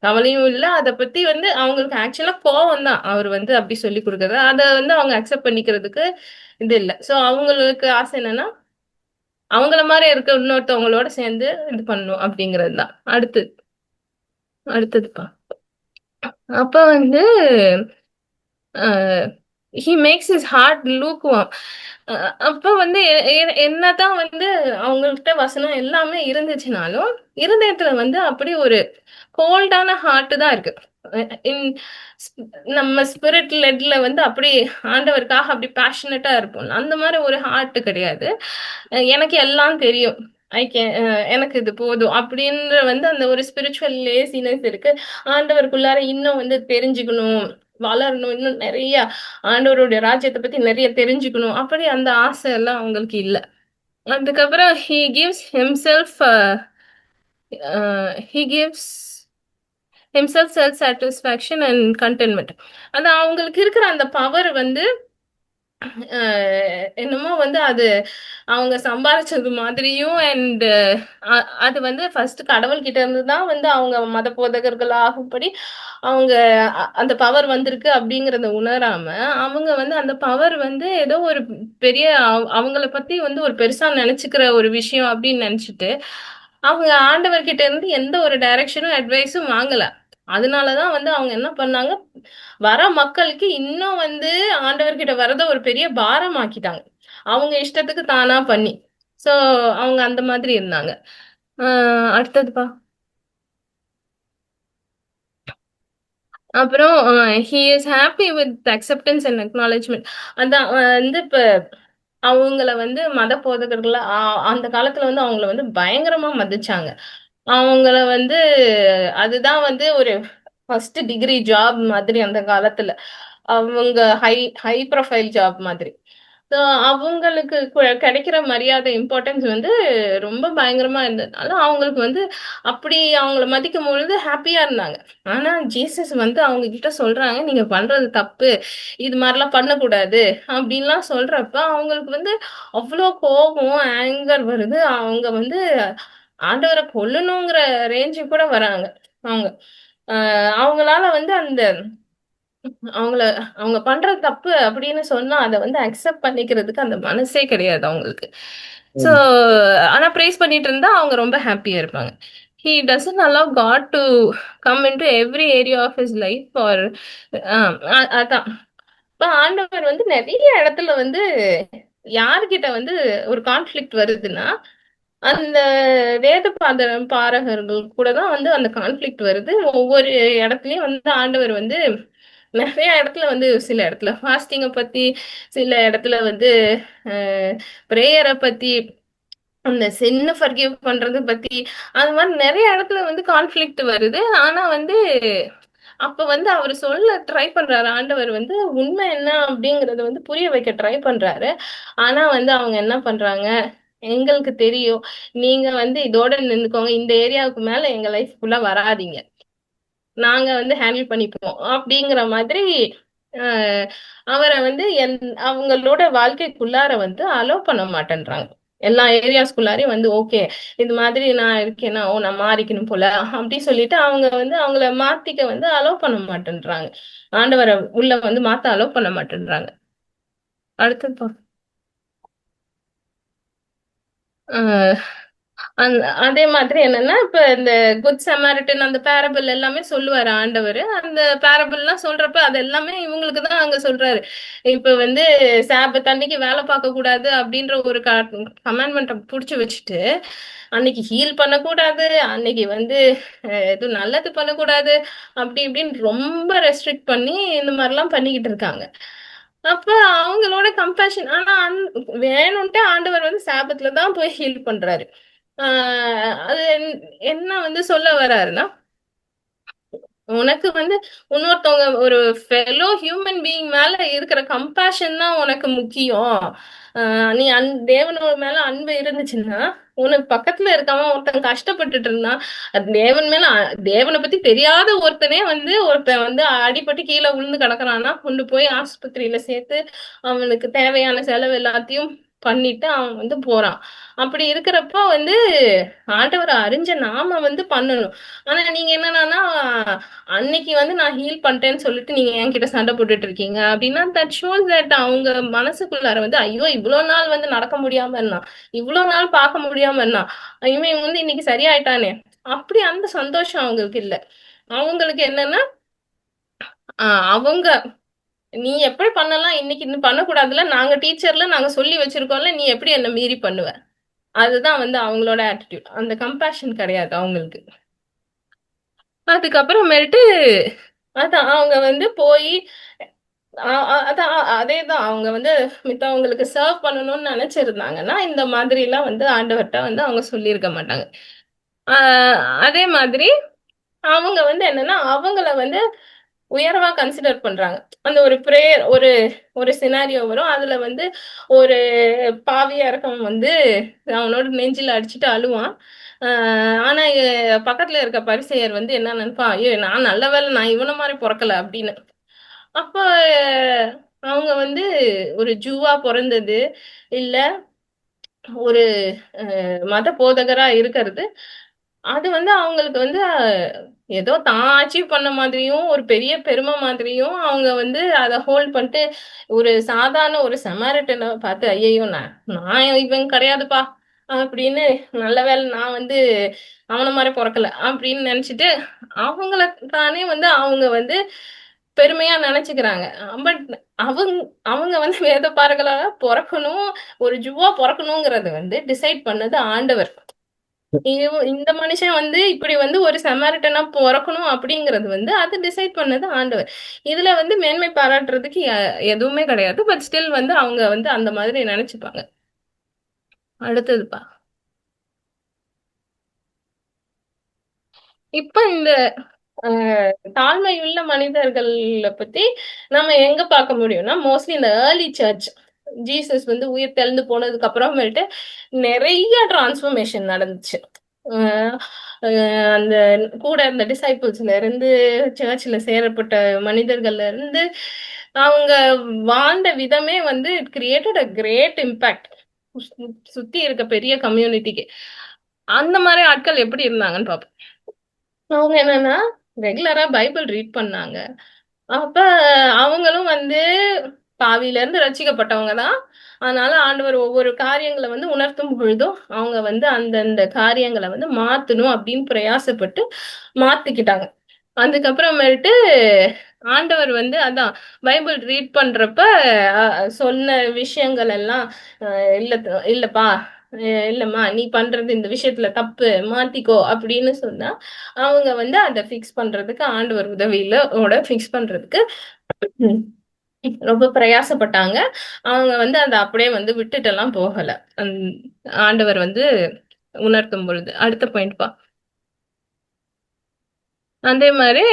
கவலையும் இல்ல. அத பத்தி வந்து அவங்களுக்கு ஆக்சுவலா கோவம் தான். அவர் வந்து அப்படி சொல்லிக் குடுக்குறது. அத வந்து அவங்க அக்செப்ட் பண்ணிக்கிறதுக்கு இது இல்ல. சோ அவங்களுக்கு ஆசை என்னன்னா, அவங்கள மாரி இருக்க இன்னொருத்தவங்களோட சேர்ந்து இது பண்ணணும் அப்படிங்கிறது தான். அடுத்ததுப்பா. அப்ப வந்து ஹி மேக்ஸ் ஹிஸ் ஹார்ட் லூக்வார்ம். அப்ப வந்து என்னதான் வந்து அவங்கள்ட்ட வசனம் எல்லாமே இருந்துச்சுனாலும் இருதயத்துல வந்து அப்படி ஒரு கோல்டான ஹார்ட் தான் இருக்கு. இன் நம்ம ஸ்பிரிட் லெட்ல வந்து அப்படி ஆண்டவருக்காக அப்படி பேஷனட்டா இருப்போம், அந்த மாதிரி ஒரு ஹார்ட் கிடையாது. எனக்கு எல்லாம் தெரியும், ஐ கேன், எனக்கு இது போதும் அப்படின்ற வந்து அந்த ஒரு ஸ்பிரிச்சுவல் லேசினஸ் இருக்கு. ஆண்டவருக்குள்ளார இன்னும் வந்து தெரிஞ்சுக்கணும், வளரணும், இன்னும் நிறைய ஆண்டவருடைய ராஜ்யத்தை பத்தி நிறைய தெரிஞ்சுக்கணும், அப்படி அந்த ஆசை எல்லாம் அவங்களுக்கு இல்ல. அதுக்கப்புறம் he gives himself self satisfaction and contentment. அது அவங்களுக்கு இருக்கிற அந்த பவர் வந்து என்னமோ வந்து அது அவங்க சம்பாதிச்சது மாதிரியும், அண்ட் அது வந்து ஃபர்ஸ்ட் கடவுள்கிட்ட இருந்து தான் வந்து அவங்க மத போதகர்கள் ஆகும்படி அவங்க அந்த பவர் வந்திருக்கு அப்படிங்கறத உணராம அவங்க வந்து அந்த பவர் வந்து ஏதோ ஒரு பெரிய அவங்கள பத்தி வந்து ஒரு பெருசா நினைச்சுக்கிற ஒரு விஷயம் அப்படின்னு நினைச்சிட்டு அவங்க ஆண்டவர்கிட்ட இருந்து எந்த ஒரு டைரக்ஷனும் அட்வைஸும் வாங்கல. அதனாலதான் வந்து அவங்க என்ன பண்ணாங்க, வர மக்களுக்கு இன்னும் வந்து ஆண்டவர்கிட்ட வரத ஒரு பெரிய பாரமாக்கிட்டாங்க, அவங்க இஷ்டத்துக்கு தானா பண்ணி. சோ அவங்க அந்த மாதிரி இருந்தாங்க. அடுத்ததுப்பா. அப்புறம் he is happy with acceptance and acknowledgement. அதான் வந்து இப்ப அவங்கள வந்து மத போதகர்கள அந்த காலத்துல வந்து அவங்கள வந்து பயங்கரமா மதிச்சாங்க. அவங்கள வந்து அதுதான் வந்து ஒரு ஃபர்ஸ்ட் டிகிரி ஜாப் மாதிரி அந்த காலத்துல. அவங்க ஹை ஹை ப்ரொஃபைல் ஜாப் மாதிரி. ஸோ அவங்களுக்கு கிடைக்கிற மரியாதை இம்பார்ட்டன்ஸ் வந்து ரொம்ப பயங்கரமா இருந்ததுனால அவங்களுக்கு வந்து அப்படி அவங்கள மதிக்கும் பொழுது ஹாப்பியா இருந்தாங்க. ஆனா ஜீசஸ் வந்து அவங்க கிட்ட சொல்றாங்க, நீங்க பண்றது தப்பு, இது மாதிரிலாம் பண்ணக்கூடாது அப்படின்லாம் சொல்றப்ப அவங்களுக்கு வந்து அவ்வளோ கோபம், ஆங்கர் வருது. அவங்க வந்து ஆண்டவரை கொல்லணுங்கிற ரேஞ்சு கூட வராங்க அவங்க. அவங்களால வந்து அந்த அவங்கள அவங்க பண்றது தப்பு அப்படின்னு சொன்னா அதை வந்து அக்செப்ட் பண்ணிக்கிறதுக்கு அந்த மனசே கிடையாது அவங்களுக்கு. சோ ம். ஆனா ப்ரேஸ் பண்ணிட்டு இருந்தா அவங்க ரொம்ப ஹாப்பியா இருப்பாங்க. He doesn't allow God to come into every area of his life or அதான். இப்ப ஆண்டவர் வந்து நிறைய இடத்துல வந்து யார்கிட்ட வந்து ஒரு கான்ஃபிளிக்ட் வருதுன்னா அந்த வேத பாரகர்கள் கூட தான் வந்து அந்த கான்ஃபிளிக்ட் வருது. ஒவ்வொரு இடத்துலயும் வந்து ஆண்டவர் வந்து நிறைய இடத்துல வந்து சில இடத்துல ஃபாஸ்டிங்கை பத்தி, சில இடத்துல வந்து ப்ரேயரை பத்தி, அந்த சின்ன ஃபர்கிவ் பண்றது பத்தி, அது மாதிரி நிறைய இடத்துல வந்து கான்ஃபிளிக்ட் வருது. ஆனா வந்து அப்ப வந்து அவர் சொல்ல ட்ரை பண்றாரு, ஆண்டவர் வந்து உண்மை என்ன அப்படிங்கறத வந்து புரிய வைக்க ட்ரை பண்றாரு. ஆனா வந்து அவங்க என்ன பண்றாங்க, எங்களுக்கு தெரியும், நீங்க வந்து இதோட நின்னுக்கோங்க, இந்த ஏரியாவுக்கு மேல எங்க லைஃப்குள்ள வராதீங்க, நாங்க வந்து ஹேண்டில் பண்ணிப்போம் அப்படிங்கிற மாதிரி அஹ், அவரை வந்து அவங்களோட வாழ்க்கைக்குள்ளார வந்து அலோ பண்ண மாட்டேன்றாங்க. எல்லா ஏரியாஸ்குள்ளாரையும் வந்து ஓகே, இது மாதிரி நான் இருக்கேன்னா ஓ நான் மாறிக்கணும் போல அப்படி சொல்லிட்டு அவங்க வந்து அவங்கள மாத்திக்க வந்து அலோ பண்ண மாட்டேன்றாங்க. ஆண்டவரை உள்ள வந்து மாத்த அலோ பண்ண மாட்டேன்றாங்க. அடுத்தது அதே மாதிரி என்னன்னா இப்ப இந்த குட் சமாரிட்டன் அந்த பேரபிள் எல்லாமே சொல்லுவாரு ஆண்டவர். அந்த பேரபிள் எல்லாம் சொல்றப்ப அது எல்லாமே இவங்களுக்கு தான் அங்க சொல்றாரு. இப்ப வந்து சாபத் அன்னைக்கு வேலை பார்க்க கூடாது அப்படின்ற ஒரு கமாண்ட்மெண்ட்டை புடிச்சு வச்சுட்டு அன்னைக்கு ஹீல் பண்ணக்கூடாது, அன்னைக்கு வந்து எதுவும் நல்லது பண்ணக்கூடாது, அப்படி இப்படின்னு ரொம்ப ரெஸ்ட்ரிக்ட் பண்ணி இந்த மாதிரிலாம் பண்ணிக்கிட்டு இருக்காங்க. அப்ப அவங்களோட கம்பேஷன் ஆனா வேணும்ட்டு ஆண்டவர் வந்து சாபத்துல தான் போய் ஹீல் பண்றாரு. அது என்ன வந்து சொல்ல வர்றாருன்னா, உனக்கு வந்து இன்னொருத்தவங்க ஒரு ஃபெலோ ஹியூமன் பீயிங் மேல இருக்கிற கம்பேஷன் தான் உனக்கு முக்கியம். நீ தேவனோட மேல அன்பு இருந்துச்சுன்னா உனக்கு பக்கத்துல இருக்கவன் ஒருத்தன் கஷ்டப்பட்டுட்டு இருந்தான், அது தேவன் மேல தேவனை பத்தி தெரியாத ஒருத்தனே வந்து ஒருத்தன் வந்து அடிபட்டு கீழே விழுந்து கிடக்குறான்னா கொண்டு போய் ஆஸ்பத்திரியில சேர்த்து அவனுக்கு தேவையான செலவு எல்லாத்தையும் பண்ணிட்டு அவன் வந்து போறான். அப்படி இருக்கிறப்ப வந்து ஆண்டவரை அறிஞ்ச நாம வந்து பண்ணணும். ஆனா நீங்க என்னன்னா அன்னைக்கு வந்து நான் ஹீல் பண்ணிட்டேன்னு சொல்லிட்டு நீங்க என்கிட்ட சண்டை போட்டுட்டு இருக்கீங்க அப்படின்னா தட் ஷோஸ் தட் அவங்க மனசுக்குள்ளார வந்து ஐயோ இவ்வளவு நாள் வந்து நடக்க முடியாம இருந்தான், இவ்வளவு நாள் பார்க்க முடியாம இருந்தான், இவன் வந்து இன்னைக்கு சரியாயிட்டானே, அப்படி அந்த சந்தோஷம் அவங்களுக்கு இல்ல. அவங்களுக்கு என்னன்னா அவங்க நீ எப்படி பண்ணலாம், இன்னைக்கு இன்னும் பண்ணக்கூடாதுல, நாங்க டீச்சர்ல நாங்க சொல்லி வச்சிருக்கோம்ல, நீ எப்படி என்ன மீறி பண்ணுவ? அதுதான் வந்து அவங்களோட ஆட்டிடியூட். அந்த கம்பேஷன் கிடையாது அவங்களுக்கு. அதுக்கப்புறமேட்டு அதான் அவங்க வந்து போய் அதான் அதேதான் அவங்க வந்து மித்தவங்களுக்கு சர்வ் பண்ணணும்னு நினைச்சிருந்தாங்கன்னா இந்த மாதிரி எல்லாம் வந்து ஆண்டவர்கிட்ட வந்து அவங்க சொல்லியிருக்க மாட்டாங்க. அதே மாதிரி அவங்க வந்து என்னன்னா அவங்கள வந்து உயர்வா கன்சிடர் பண்றாங்க. அந்த ஒரு பிரேயர் ஒரு ஒரு சினாரியோ வரும். அதுல வந்து ஒரு பாவியா இருக்கவன் வந்து அவனோட நெஞ்சில அடிச்சுட்டு அழுவான். ஆனா பக்கத்துல இருக்க பரிசேயர் வந்து என்ன நினைப்பான், ஐயோ நான் நல்ல வேளை நான் இவன மாதிரி பிறக்கல அப்படின்னு. அப்ப அவங்க வந்து ஒரு ஜூவா பிறந்தது இல்ல ஒரு மத போதகரா இருக்கிறது, அது வந்து அவங்களுக்கு வந்து ஏதோ தான் அச்சீவ் பண்ண மாதிரியும் ஒரு பெரிய பெருமை மாதிரியும் அவங்க வந்து அதை ஹோல்ட் பண்ணிட்டு ஒரு சாதாரண ஒரு சமாரிட்டனை பார்த்து ஐயையோ நான் இவன் கிடையாதுப்பா அப்படின்னு, நல்ல வேளை நான் வந்து அவன மாதிரி பிறக்கல அப்படின்னு நினைச்சிட்டு அவங்கள தானே வந்து அவங்க வந்து பெருமையா நினைச்சுக்கிறாங்க. பட் அவங்க அவங்க வந்து வேத பாரகளாக பிறக்கணும், ஒரு ஜுவா பிறக்கணுங்கிறது வந்து டிசைட் பண்ணது ஆண்டவர். இந்த மனுஷன் வந்து இப்படி வந்து ஒரு சமாரிட்டனா பொறக்கணும் அப்படிங்கறது வந்து அது டிசைட் பண்ணது ஆண்டவர். இதுல வந்து மேன்மை பாராட்டுறதுக்கு எதுவுமே கிடையாது. பட் ஸ்டில் வந்து அவங்க வந்து அந்த மாதிரி நினைச்சுப்பாங்க. அடுத்ததுப்பா, இப்ப இந்த தாழ்மையுள்ள மனிதர்கள பத்தி நம்ம எங்க பார்க்க முடியும்னா மோஸ்ட்லி இந்த ஏர்லி சர்ச். ஜீசஸ் வந்து உயிர் தெழுந்து போனதுக்கு அப்புறமேட்டு நிறைய டிரான்ஸ்ஃபர்மேஷன் நடந்துச்சு. அந்த கூட இருந்த டிசைபிள்ஸ்ல இருந்து சர்ச்ல சேரப்பட்ட மனிதர்கள்ல இருந்து அவங்க வாழ்ந்த விதமே வந்து it created a great impact சுத்தி இருக்க பெரிய கம்யூனிட்டிக்கு. அந்த மாதிரி ஆட்கள் எப்படி இருந்தாங்கன்னு பார்ப்போம். அவங்க என்னன்னா ரெகுலரா பைபிள் ரீட் பண்ணாங்க. அப்ப அவங்களும் வந்து பாவியில இருந்து ரட்சிக்கப்பட்டவங்க தான். அதனால ஆண்டவர் ஒவ்வொரு காரியங்களை வந்து உணர்த்தும் பொழுதும் அவங்க வந்து அந்தந்த காரியங்களை வந்து மாத்தணும் அப்படின்னு பிரயாசப்பட்டு மாத்திக்கிட்டாங்க. அதுக்கப்புறமேட்டு ஆண்டவர் வந்து அதான் பைபிள் ரீட் பண்றப்ப சொன்ன விஷயங்கள் எல்லாம் இல்ல இல்லப்பா இல்லம்மா நீ பண்றது இந்த விஷயத்துல தப்பு மாத்திக்கோ அப்படின்னு சொன்னா அவங்க வந்து அதை ஃபிக்ஸ் பண்றதுக்கு ஆண்டவர் உதவியில ஃபிக்ஸ் பண்றதுக்கு ரொம்ப பிரயாசப்பட்டாங்க. அவங்க வந்து அதை அப்படியே வந்து விட்டுட்டு எல்லாம் போகல. ஆண்டவர் வந்து உணர்த்தும் பொழுது. அடுத்த பாயிண்ட் பா. அதே மாதிரி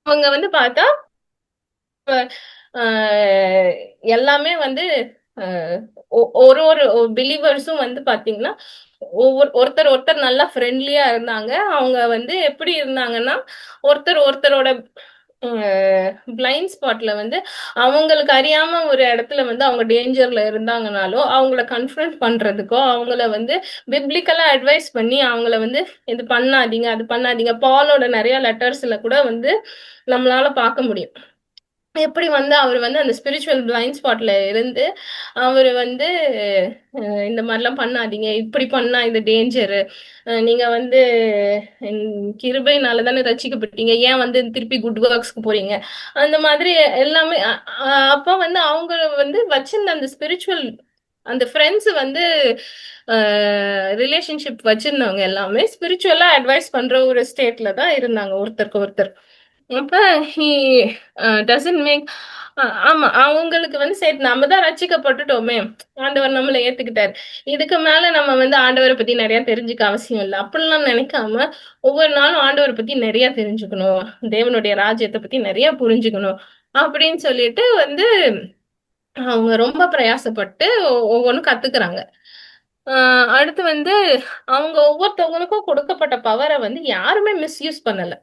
அவங்க வந்து பார்த்தா எல்லாமே வந்து ஒரு ஒரு பிலீவர்ஸும் வந்து பாத்தீங்கன்னா ஒருத்தர் ஒருத்தர் நல்லா ஃப்ரெண்ட்லியா இருந்தாங்க. அவங்க வந்து எப்படி இருந்தாங்கன்னா ஒருத்தர் ஒருத்தரோட பிளைண்ட் ஸ்பாட்ல வந்து அவங்களுக்கு அறியாம ஒரு இடத்துல வந்து அவங்க டேஞ்சர்ல இருந்தாங்கனாலோ அவங்கள கன்ஃபரண்ட் பண்றதுக்கோ அவங்கள வந்து பிப்ளிக்கலா அட்வைஸ் பண்ணி அவங்கள வந்து இது பண்ணாதீங்க அது பண்ணாதீங்க. பாலோட நிறைய லெட்டர்ஸ்ல கூட வந்து நம்மளால பார்க்க முடியும். எப்படி வந்து அவர் வந்து அந்த ஸ்பிரிச்சுவல் பிளைண்ட் ஸ்பாட்ல இருந்து அவர் வந்து இந்த மாதிரிலாம் பண்ணாதீங்க, இப்படி பண்ணா இது டேஞ்சரு, நீங்க வந்து கிருபைனால தானே ரசிக்கப்பட்டீங்க, ஏன் வந்து திருப்பி குட் ஒர்க்ஸ்க்கு போறீங்க, அந்த மாதிரி எல்லாமே. அப்ப வந்து அவங்க வந்து வச்சிருந்த அந்த ஸ்பிரிச்சுவல் அந்த ஃப்ரெண்ட்ஸ் வந்து ரிலேஷன்ஷிப் வச்சிருந்தவங்க எல்லாமே ஸ்பிரிச்சுவலா அட்வைஸ் பண்ற ஒரு ஸ்டேட்ல தான் இருந்தாங்க ஒருத்தருக்கு ஒருத்தர். அப்ப ஹி டசன்ட் மேக் ஆமா அவங்களுக்கு வந்து சரி நம்ம தான் ரட்சிக்கப்பட்டுட்டோமே, ஆண்டவர் நம்மளை ஏத்துக்கிட்டாரு, இதுக்கு மேல நம்ம வந்து ஆண்டவரை பத்தி நிறைய தெரிஞ்சுக்க அவசியம் இல்லை அப்படிலாம் நினைக்காம ஒவ்வொரு நாளும் ஆண்டவரை பத்தி நிறைய தெரிஞ்சுக்கணும், தேவனுடைய ராஜ்யத்தை பத்தி நிறைய புரிஞ்சுக்கணும் அப்படின்னு சொல்லிட்டு வந்து அவங்க ரொம்ப பிரயாசப்பட்டு ஒவ்வொன்றும் கத்துக்கிறாங்க. அடுத்து வந்து அவங்க ஒவ்வொருத்தவங்களுக்கும் கொடுக்கப்பட்ட பவரை வந்து யாருமே மிஸ்யூஸ் பண்ணல.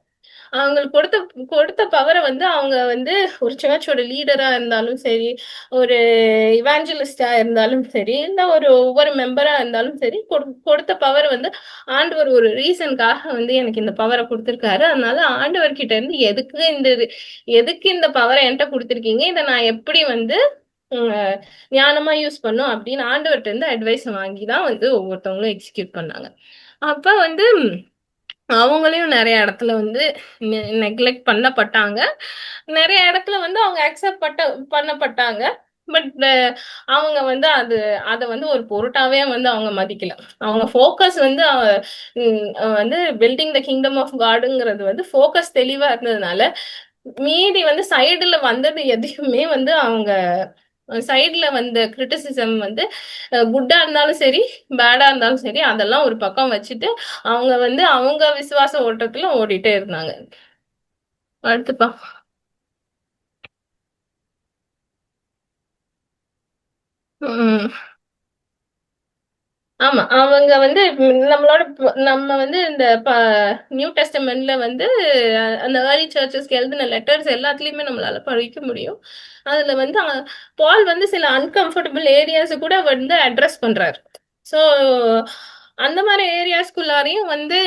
அவங்களுக்கு கொடுத்த கொடுத்த பவரை வந்து அவங்க வந்து ஒரு சர்ச்சோட லீடரா இருந்தாலும் சரி, ஒரு இவாஞ்சலிஸ்டா இருந்தாலும் சரி, இல்ல ஒவ்வொரு மெம்பரா இருந்தாலும் சரி, கொடுத்த பவர் வந்து ஆண்டவர் ஒரு ரீசனுக்காக வந்து எனக்கு இந்த பவரை கொடுத்திருக்காரு. அதனால ஆண்டவர் கிட்ட இருந்து எதுக்கு இந்த பவரை என்கிட்ட கொடுத்திருக்கீங்க, இதை நான் எப்படி வந்து ஞானமா யூஸ் பண்ணும் அப்படின்னு ஆண்டவர்கிட்ட இருந்து அட்வைஸ் வாங்கிதான் வந்து ஒவ்வொருத்தவங்களும் எக்ஸிக்யூட் பண்ணாங்க. அப்ப வந்து அவங்களையும் நிறைய இடத்துல வந்து நெக்லெக்ட் பண்ணப்பட்டாங்க. நிறைய இடத்துல வந்து அவங்க அக்செப்ட் பண்ணப்பட்டாங்க. பட் அவங்க வந்து அத வந்து ஒரு பொருட்டாவே வந்து அவங்க மதிக்கல. அவங்க ஃபோக்கஸ் வந்து வந்து பில்டிங் த கிங்டம் ஆஃப் காடுங்கிறது வந்து ஃபோக்கஸ் தெளிவா இருந்ததுனால, மீதி வந்து சைடுல வந்தது எதையுமே வந்து அவங்க சைடுல வந்த கிரிட்டிசிசம் வந்து குட்டா இருந்தாலும் சரி, பேடா இருந்தாலும் சரி, அதெல்லாம் ஒரு பக்கம் வச்சுட்டு அவங்க வந்து அவங்க விசுவாச ஓட்டத்துல ஓடிட்டே இருந்தாங்க. அடுத்துப்பா. உம் ஆமா. அவங்க வந்து நம்மளோட நம்ம வந்து இந்த நியூ டெஸ்டமெண்ட்ல வந்து அந்த ஏர்லி சர்ச்சஸ்க்கு எழுதின லெட்டர்ஸ் எல்லாத்துலயுமே நம்மளால படிக்க முடியும். அதுல வந்து பால் வந்து சில அன்கம்ஃபர்டபுள் ஏரியாஸ் கூட வந்து அட்ரஸ் பண்றாரு. ஸோ அந்த மாதிரி ஏரியாஸ்குள்ளாரையும் வந்து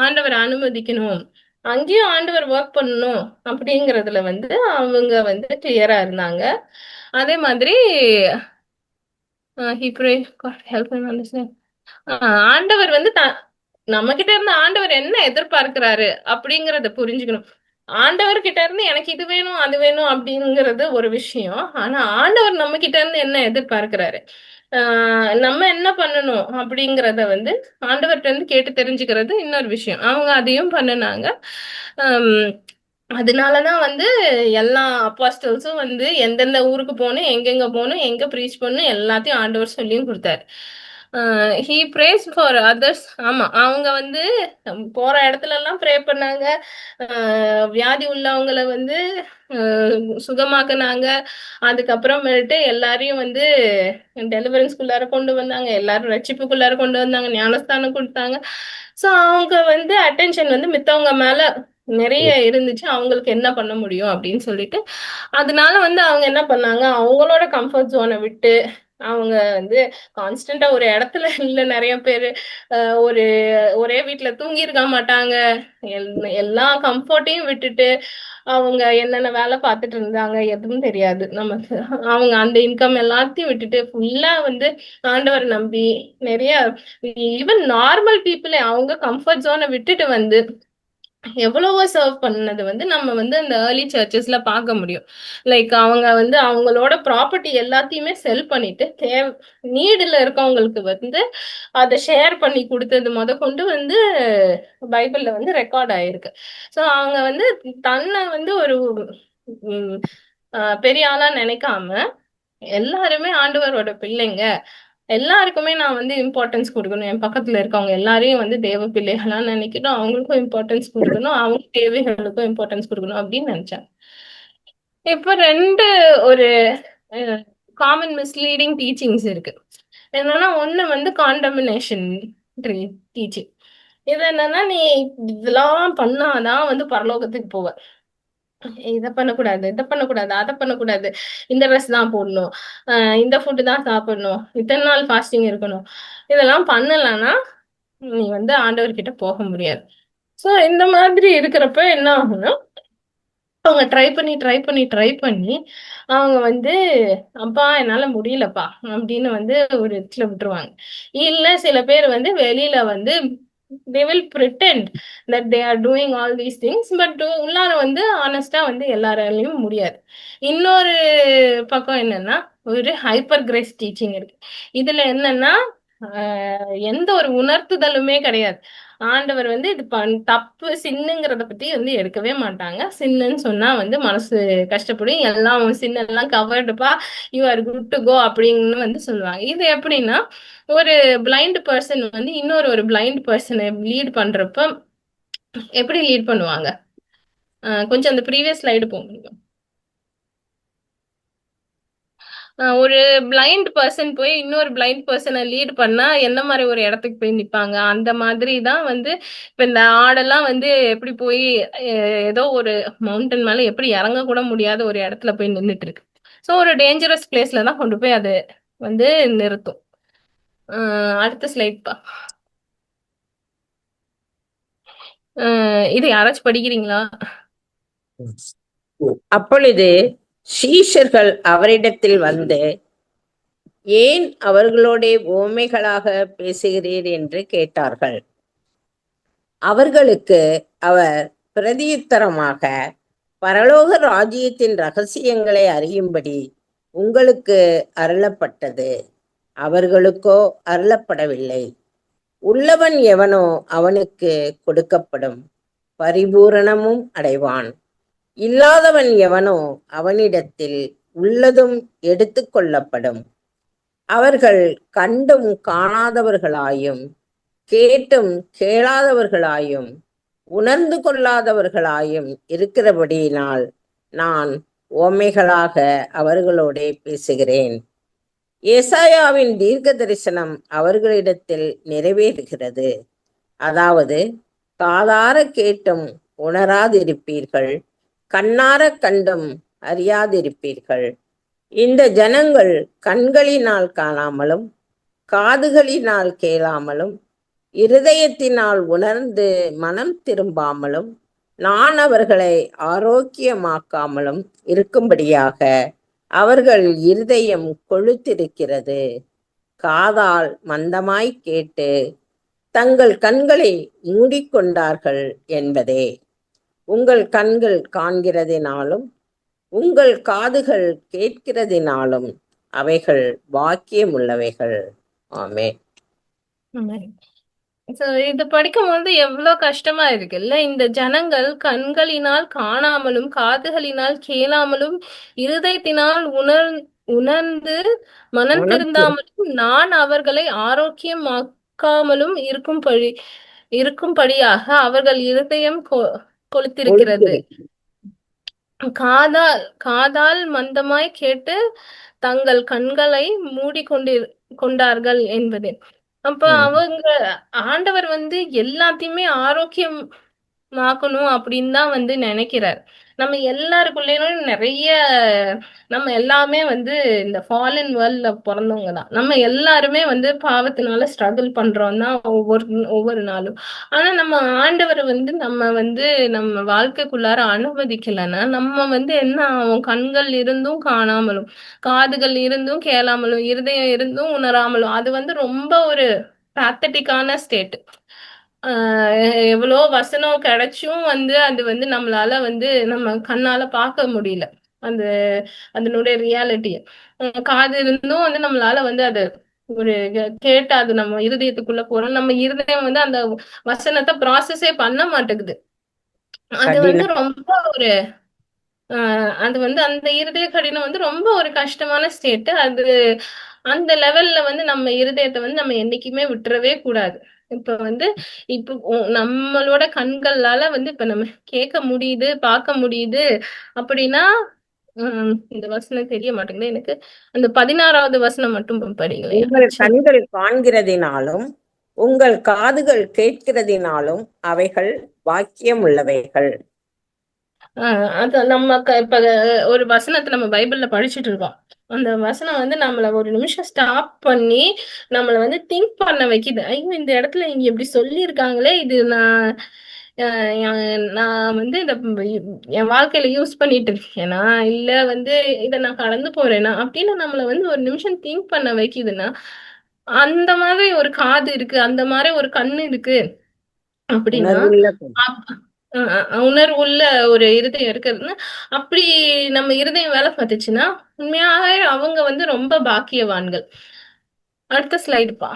ஆண்டவர் அனுமதிக்கணும், அங்கேயும் ஆண்டவர் ஒர்க் பண்ணணும் அப்படிங்கறதுல வந்து அவங்க வந்து கிளியரா இருந்தாங்க. அதே மாதிரி he pray God help him understand. ஆண்டவர் வந்து நம்ம கிட்ட இருந்து ஆண்டவர் என்ன எதிர்பார்க்கிறாரு அப்படிங்கறத புரிஞ்சுக்கணும். ஆண்டவர் கிட்ட இருந்து எனக்கு இது வேணும் அது வேணும் அப்படிங்கிறது ஒரு விஷயம். ஆனா ஆண்டவர் நம்ம கிட்ட இருந்து என்ன எதிர்பார்க்கிறாரு, நம்ம என்ன பண்ணணும் அப்படிங்கறத வந்து ஆண்டவர்கிட்ட இருந்து கேட்டு தெரிஞ்சுக்கிறது இன்னொரு விஷயம். அவங்க அதையும் பண்ணுனாங்க. அதனாலதான் வந்து எல்லா அப்பாஸ்டல்ஸும் வந்து எந்தெந்த ஊருக்கு போகணும், எங்கெங்க போகணும், எங்க ப்ரீச் பண்ணணும் எல்லாத்தையும் ஆண்டவர் சொல்லியும் கொடுத்தாரு. He prays for others. ஆமா, அவங்க வந்து போற இடத்துல எல்லாம் ப்ரே பண்ணாங்க. வியாதி உள்ளவங்களை வந்து சுகமாக்குனாங்க. அதுக்கப்புறமேட்டு எல்லாரையும் வந்து டெலிவரன்ஸ்குள்ளார கொண்டு வந்தாங்க, எல்லாரும் ரட்சிப்புக்குள்ளார கொண்டு வந்தாங்க, ஞானஸ்தானம் கொடுத்தாங்க. ஸோ அவங்க வந்து அட்டென்ஷன் வந்து மித்தவங்க மேல நிறைய இருந்துச்சு, அவங்களுக்கு என்ன பண்ண முடியும் அப்படின்னு சொல்லிட்டு. அதனால வந்து அவங்க என்ன பண்ணாங்க, அவங்களோட கம்ஃபர்ட் ஜோனை விட்டு அவங்க வந்து கான்ஸ்டன்டா ஒரு இடத்துல இல்ல. நிறைய பேரு ஒரு ஒரே வீட்டுல தூங்கி இருக்க மாட்டாங்க. எல்லா கம்ஃபர்ட்டையும் விட்டுட்டு அவங்க என்னென்ன வேலை பார்த்துட்டு இருந்தாங்க எதுவும் தெரியாது நமக்கு. அவங்க அந்த இன்கம் எல்லாத்தையும் விட்டுட்டு ஃபுல்லா வந்து ஆண்டவர் நம்பி நிறைய ஈவன் நார்மல் பீப்புளே அவங்க கம்ஃபர்ட் ஜோனை விட்டுட்டு வந்து எவ்வளவோ சர்வ் பண்ணது வந்து நம்ம வந்து அந்த ஏர்லி சர்ச்சஸ்ல பார்க்க முடியும். லைக் அவங்க வந்து அவங்களோட ப்ராப்பர்ட்டி எல்லாத்தையுமே செல் பண்ணிட்டு நீடுல இருக்கவங்களுக்கு வந்து அதை ஷேர் பண்ணி கொடுத்தது கொண்டு வந்து பைபிள்ல வந்து ரெக்கார்ட் ஆயிருக்கு. ஸோ அவங்க வந்து தன்னை வந்து ஒரு பெரிய ஆளா நினைக்காம எல்லாருமே ஆண்டவரோட பிள்ளைங்க, எல்லாருக்குமே நான் வந்து இம்பார்ட்டன்ஸ் கொடுக்கணும், என் பக்கத்துல இருக்கவங்க எல்லாரையும் வந்து தேவ பிள்ளைகளா நினைக்கணும், அவங்களுக்கும் இம்பார்ட்டன்ஸ் கொடுக்கணும், அவங்க தேவைகளுக்கும் இம்பார்ட்டன்ஸ் கொடுக்கணும் அப்படின்னு நினைச்சேன். இப்ப ஒரு காமன் மிஸ்லீடிங் டீச்சிங்ஸ் இருக்கு. என்னன்னா ஒண்ணு வந்து காண்டமினேஷன் டீச்சிங். இது என்னன்னா, நீ இதெல்லாம் பண்ணாதான் வந்து பரலோகத்துக்கு போவ, இதை பண்ணக்கூடாது, இதை பண்ணக்கூடாது, அதை பண்ணக்கூடாது, இந்த ட்ரெஸ் தான் போடணும், இந்த ஃபுட்டு தான் சாப்பிடணும், இத்தனை நாள் ஃபாஸ்டிங் இருக்கணும், இதெல்லாம் பண்ணலன்னா நீ வந்து ஆண்டவர்கிட்ட போக முடியாது. ஸோ இந்த மாதிரி இருக்கிறப்ப என்ன ஆகும்னா, அவங்க ட்ரை பண்ணி அவங்க வந்து அப்பா என்னால முடியலப்பா அப்படின்னு வந்து ஒரு இடத்துல விட்டுருவாங்க. இல்ல சில பேர் வந்து வெளியில வந்து they will pretend that they are doing all these things, but உள்ளார வந்து ஆனஸ்டா வந்து எல்லாராலையும் முடியாது. இன்னொரு பக்கம் என்னன்னா, ஒரு ஹைப்பர் கிரேஸ் டீச்சிங் இருக்கு. இதுல என்னன்னா எந்த ஒரு உணர்த்துதலுமே கிடையாது. ஆண்டவர் வந்து இது தப்பு சின்னுங்கிறத பத்தி வந்து எடுக்கவே மாட்டாங்க. சின்னுன்னு சொன்னா வந்து மனசு கஷ்டப்படும், எல்லாம் சின்னெல்லாம் கவர்டுப்பா, you are good to go அப்படின்னு வந்து சொல்லுவாங்க. இது எப்படின்னா, ஒரு பிளைண்ட் பர்சன் வந்து ஒரு பிளைண்ட் பர்சனை லீட் பண்றப்ப எப்படி லீட் பண்ணுவாங்க? கொஞ்சம் அந்த ப்ரீவியஸ் ஸ்லைடு போக முடியும்? ஒரு பிளைண்ட் பர்சன் போய் இன்னொரு பிளைண்ட் பர்சனை லீட் பண்ணா என்ன மாதிரி ஒரு இடத்துக்கு போய் நிப்பாங்க? அந்த மாதிரி தான் வந்து இப்ப இந்த ஆடெல்லாம் வந்து எப்படி போய் ஏதோ ஒரு மவுண்டன் மேல எப்படி இறங்க கூட முடியாத ஒரு இடத்துல போய் நின்றுட்டு இருக்கு. ஸோ ஒரு டேஞ்சரஸ் பிளேஸ்ல தான் கொண்டு போய் அது வந்து நிறுத்தும். அடுத்த ஸ்லைட் பா. இது யாராச்சும் படிக்கிறீங்களா? அப்பொழுது சீஷர்கள் அவரிடத்தில் வந்து, ஏன் அவர்களோட உவமைகளாக பேசுகிறீர் என்று கேட்டார்கள். அவர்களுக்கு அவர் பிரதியுத்தரமாக, பரலோக ராஜ்யத்தின் ரகசியங்களை அறியும்படி உங்களுக்கு அருளப்பட்டது, அவர்களுக்கோ அருளப்படவில்லை. உள்ளவன் எவனோ அவனுக்கு கொடுக்கப்படும், பரிபூரணமும் அடைவான். இல்லாதவன் எவனோ அவனிடத்தில் உள்ளதும் எடுத்து கொள்ளப்படும். அவர்கள் கண்டும் காணாதவர்களாயும் கேட்டும் கேளாதவர்களாயும் உணர்ந்து கொள்ளாதவர்களாயும் இருக்கிறபடியினால் நான் உவமைகளாக அவர்களோடே பேசுகிறேன். ஏசாயாவின் தீர்க்க தரிசனம் அவர்களிடத்தில் நிறைவேறுகிறது. அதாவது, காதார கேட்டும் உணராதிருப்பீர்கள், கண்ணார கண்டும் அறியாதிருப்பீர்கள். இந்த ஜனங்கள் கண்களினால் காணாமலும் காதுகளினால் கேளாமலும் இருதயத்தினால் உணர்ந்து மனம் திரும்பாமலும் நான் அவர்களை ஆரோக்கியமாக்காமலும் இருக்கும்படியாக அவர்கள் இருதயம் கொழுத்திருக்கிறது. காதால் மந்தமாய் கேட்டு தங்கள் கண்களை மூடிக்கொண்டார்கள் என்பதே. உங்கள் கண்கள் காண்கிறதினாலும் உங்கள் காதுகள் கேட்கிறதினாலும் அவைகள் பாக்கியமுள்ளவைகள். ஆமென். இது படிக்கும்போது எவ்வளவு கஷ்டமா இருக்குல்ல. இந்த ஜனங்கள் கண்களினால் காணாமலும் காதுகளினால் கேளாமலும் இருதயத்தினால் உணர்ந்து மனம் திருந்தாமலும் நான் அவர்களை ஆரோக்கியமாக்காமலும் இருக்கும்படியாக அவர்கள் இருதயம் கொளுத்திருக்கிறது. காதால் மந்தமாய் கேட்டு தங்கள் கண்களை கொண்டார்கள் என்பது. அப்ப அவங்க ஆண்டவர் எல்லாத்தையுமே ஆரோக்கியமாக்கணும் அப்படின்னு தான் நினைக்கிறார். நம்ம எல்லாருக்குள்ளேயும் நம்ம எல்லாமே இந்த ஃபாலன் வேர்ல்ட்ல பிறந்தவங்க தான். நம்ம எல்லாருமே பாவத்தினால ஸ்ட்ரகிள் பண்றோம் தான் ஒவ்வொரு நாளும். ஆனா நம்ம ஆண்டவர் நம்ம வாழ்க்கைக்குள்ளார அனுமதிக்கலைன்னா நம்ம என்ன ஆகும்? கண்கள் இருந்தும் காணாமலும் காதுகள் இருந்தும் கேளாமலும் இருதயம் இருந்தும் உணராமலும் அது ரொம்ப ஒரு பேத்தட்டிக்கான ஸ்டேட். எவ்வளோ வசனம் கிடைச்சும் அது நம்மளால நம்ம கண்ணால பார்க்க முடியல அந்த அதனுடைய ரியாலிட்டிய. காது இருந்தும் நம்மளால அது ஒரு கேட்டு அது நம்ம இருதயத்துக்குள்ள போறோம். நம்ம இருதயம் அந்த வசனத்தை ப்ராசஸே பண்ண மாட்டேங்குது. அது ரொம்ப ஒரு அது அந்த இருதய கடினம் ரொம்ப ஒரு கஷ்டமான ஸ்டேட். அது அந்த லெவல்ல நம்ம இருதயத்தை நம்ம என்னைக்குமே விட்டுறவே கூடாது. இப்ப இப்ப நம்மளோட கண்களால இப்ப நம்ம கேட்க முடியுது, பார்க்க முடியுது அப்படின்னா இந்த வசனம் தெரிய மாட்டேங்குது எனக்கு. அந்த 16வது வசனம் மட்டும் படிங்களேன். உங்கள் கண்கள் காண்கிறதினாலும் உங்கள் காதுகள் கேட்கிறதினாலும் அவைகள் பாக்கியம் உள்ளவைகள். அது நம்ம இப்ப ஒரு வசனத்தை நம்ம பைபிள்ல படிச்சுட்டு இருக்கோம். அந்த வசனம் நம்மள ஒரு நிமிஷம் ஸ்டாப் பண்ணி நம்மள திங்க் பண்ண வைக்குது. ஐயோ, இந்த இடத்துல இங்க இப்படி சொல்லியிருக்காங்களே, இது நான் இந்த என் வாழ்க்கையில யூஸ் பண்ணிட்டு இருக்கேனா இல்ல இத நான் கடந்து போறேனா அப்படின்னு நம்மள ஒரு நிமிஷம் திங்க் பண்ண வைக்குதுன்னா, அந்த மாதிரி ஒரு காது இருக்கு, அந்த மாதிரி ஒரு கண்ணு இருக்கு அப்படின்னா, உணர்வுள்ள ஒரு இருதயம் இருக்குதுன்னா, அப்படி நம்ம இருதயம் வேலை பார்த்துச்சுன்னா உண்மையாக அவங்க ரொம்ப பாக்கியவான்கள். அடுத்த ஸ்லைடுப்பா.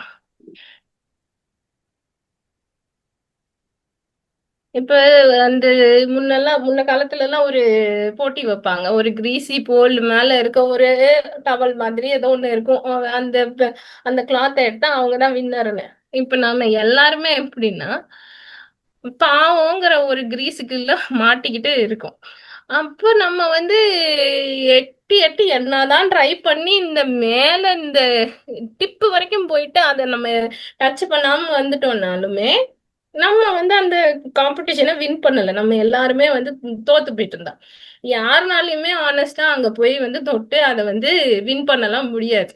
இப்ப முன்ன காலத்துல எல்லாம் ஒரு போட்டி வைப்பாங்க. ஒரு கிரீசி போல் மேல இருக்க ஒரு டவல் மாதிரி ஏதோ ஒண்ணு இருக்கும். அந்த கிளாத்தை எடுத்தா அவங்கதான் வின்னர்னு. இப்ப நாம எல்லாருமே எப்படின்னா பாவங்கிற ஒரு கிரீஸுக்குள்ள மாட்டிக்கிட்டு இருக்கோம். அப்போ நம்ம எட்டி எட்டி என்னதான் ட்ரை பண்ணி இந்த மேல இந்த டிப்பு வரைக்கும் போயிட்டு அதை நம்ம டச் பண்ணாம வந்துட்டோம்னாலுமே நம்ம அந்த காம்படிஷனை வின் பண்ணல. நம்ம எல்லாருமே தோத்து போயிட்டு இருந்தா. யாருனாலையுமே ஆனஸ்டா அங்க போய் தொட்டு அதை வின் பண்ணலாம் முடியாது.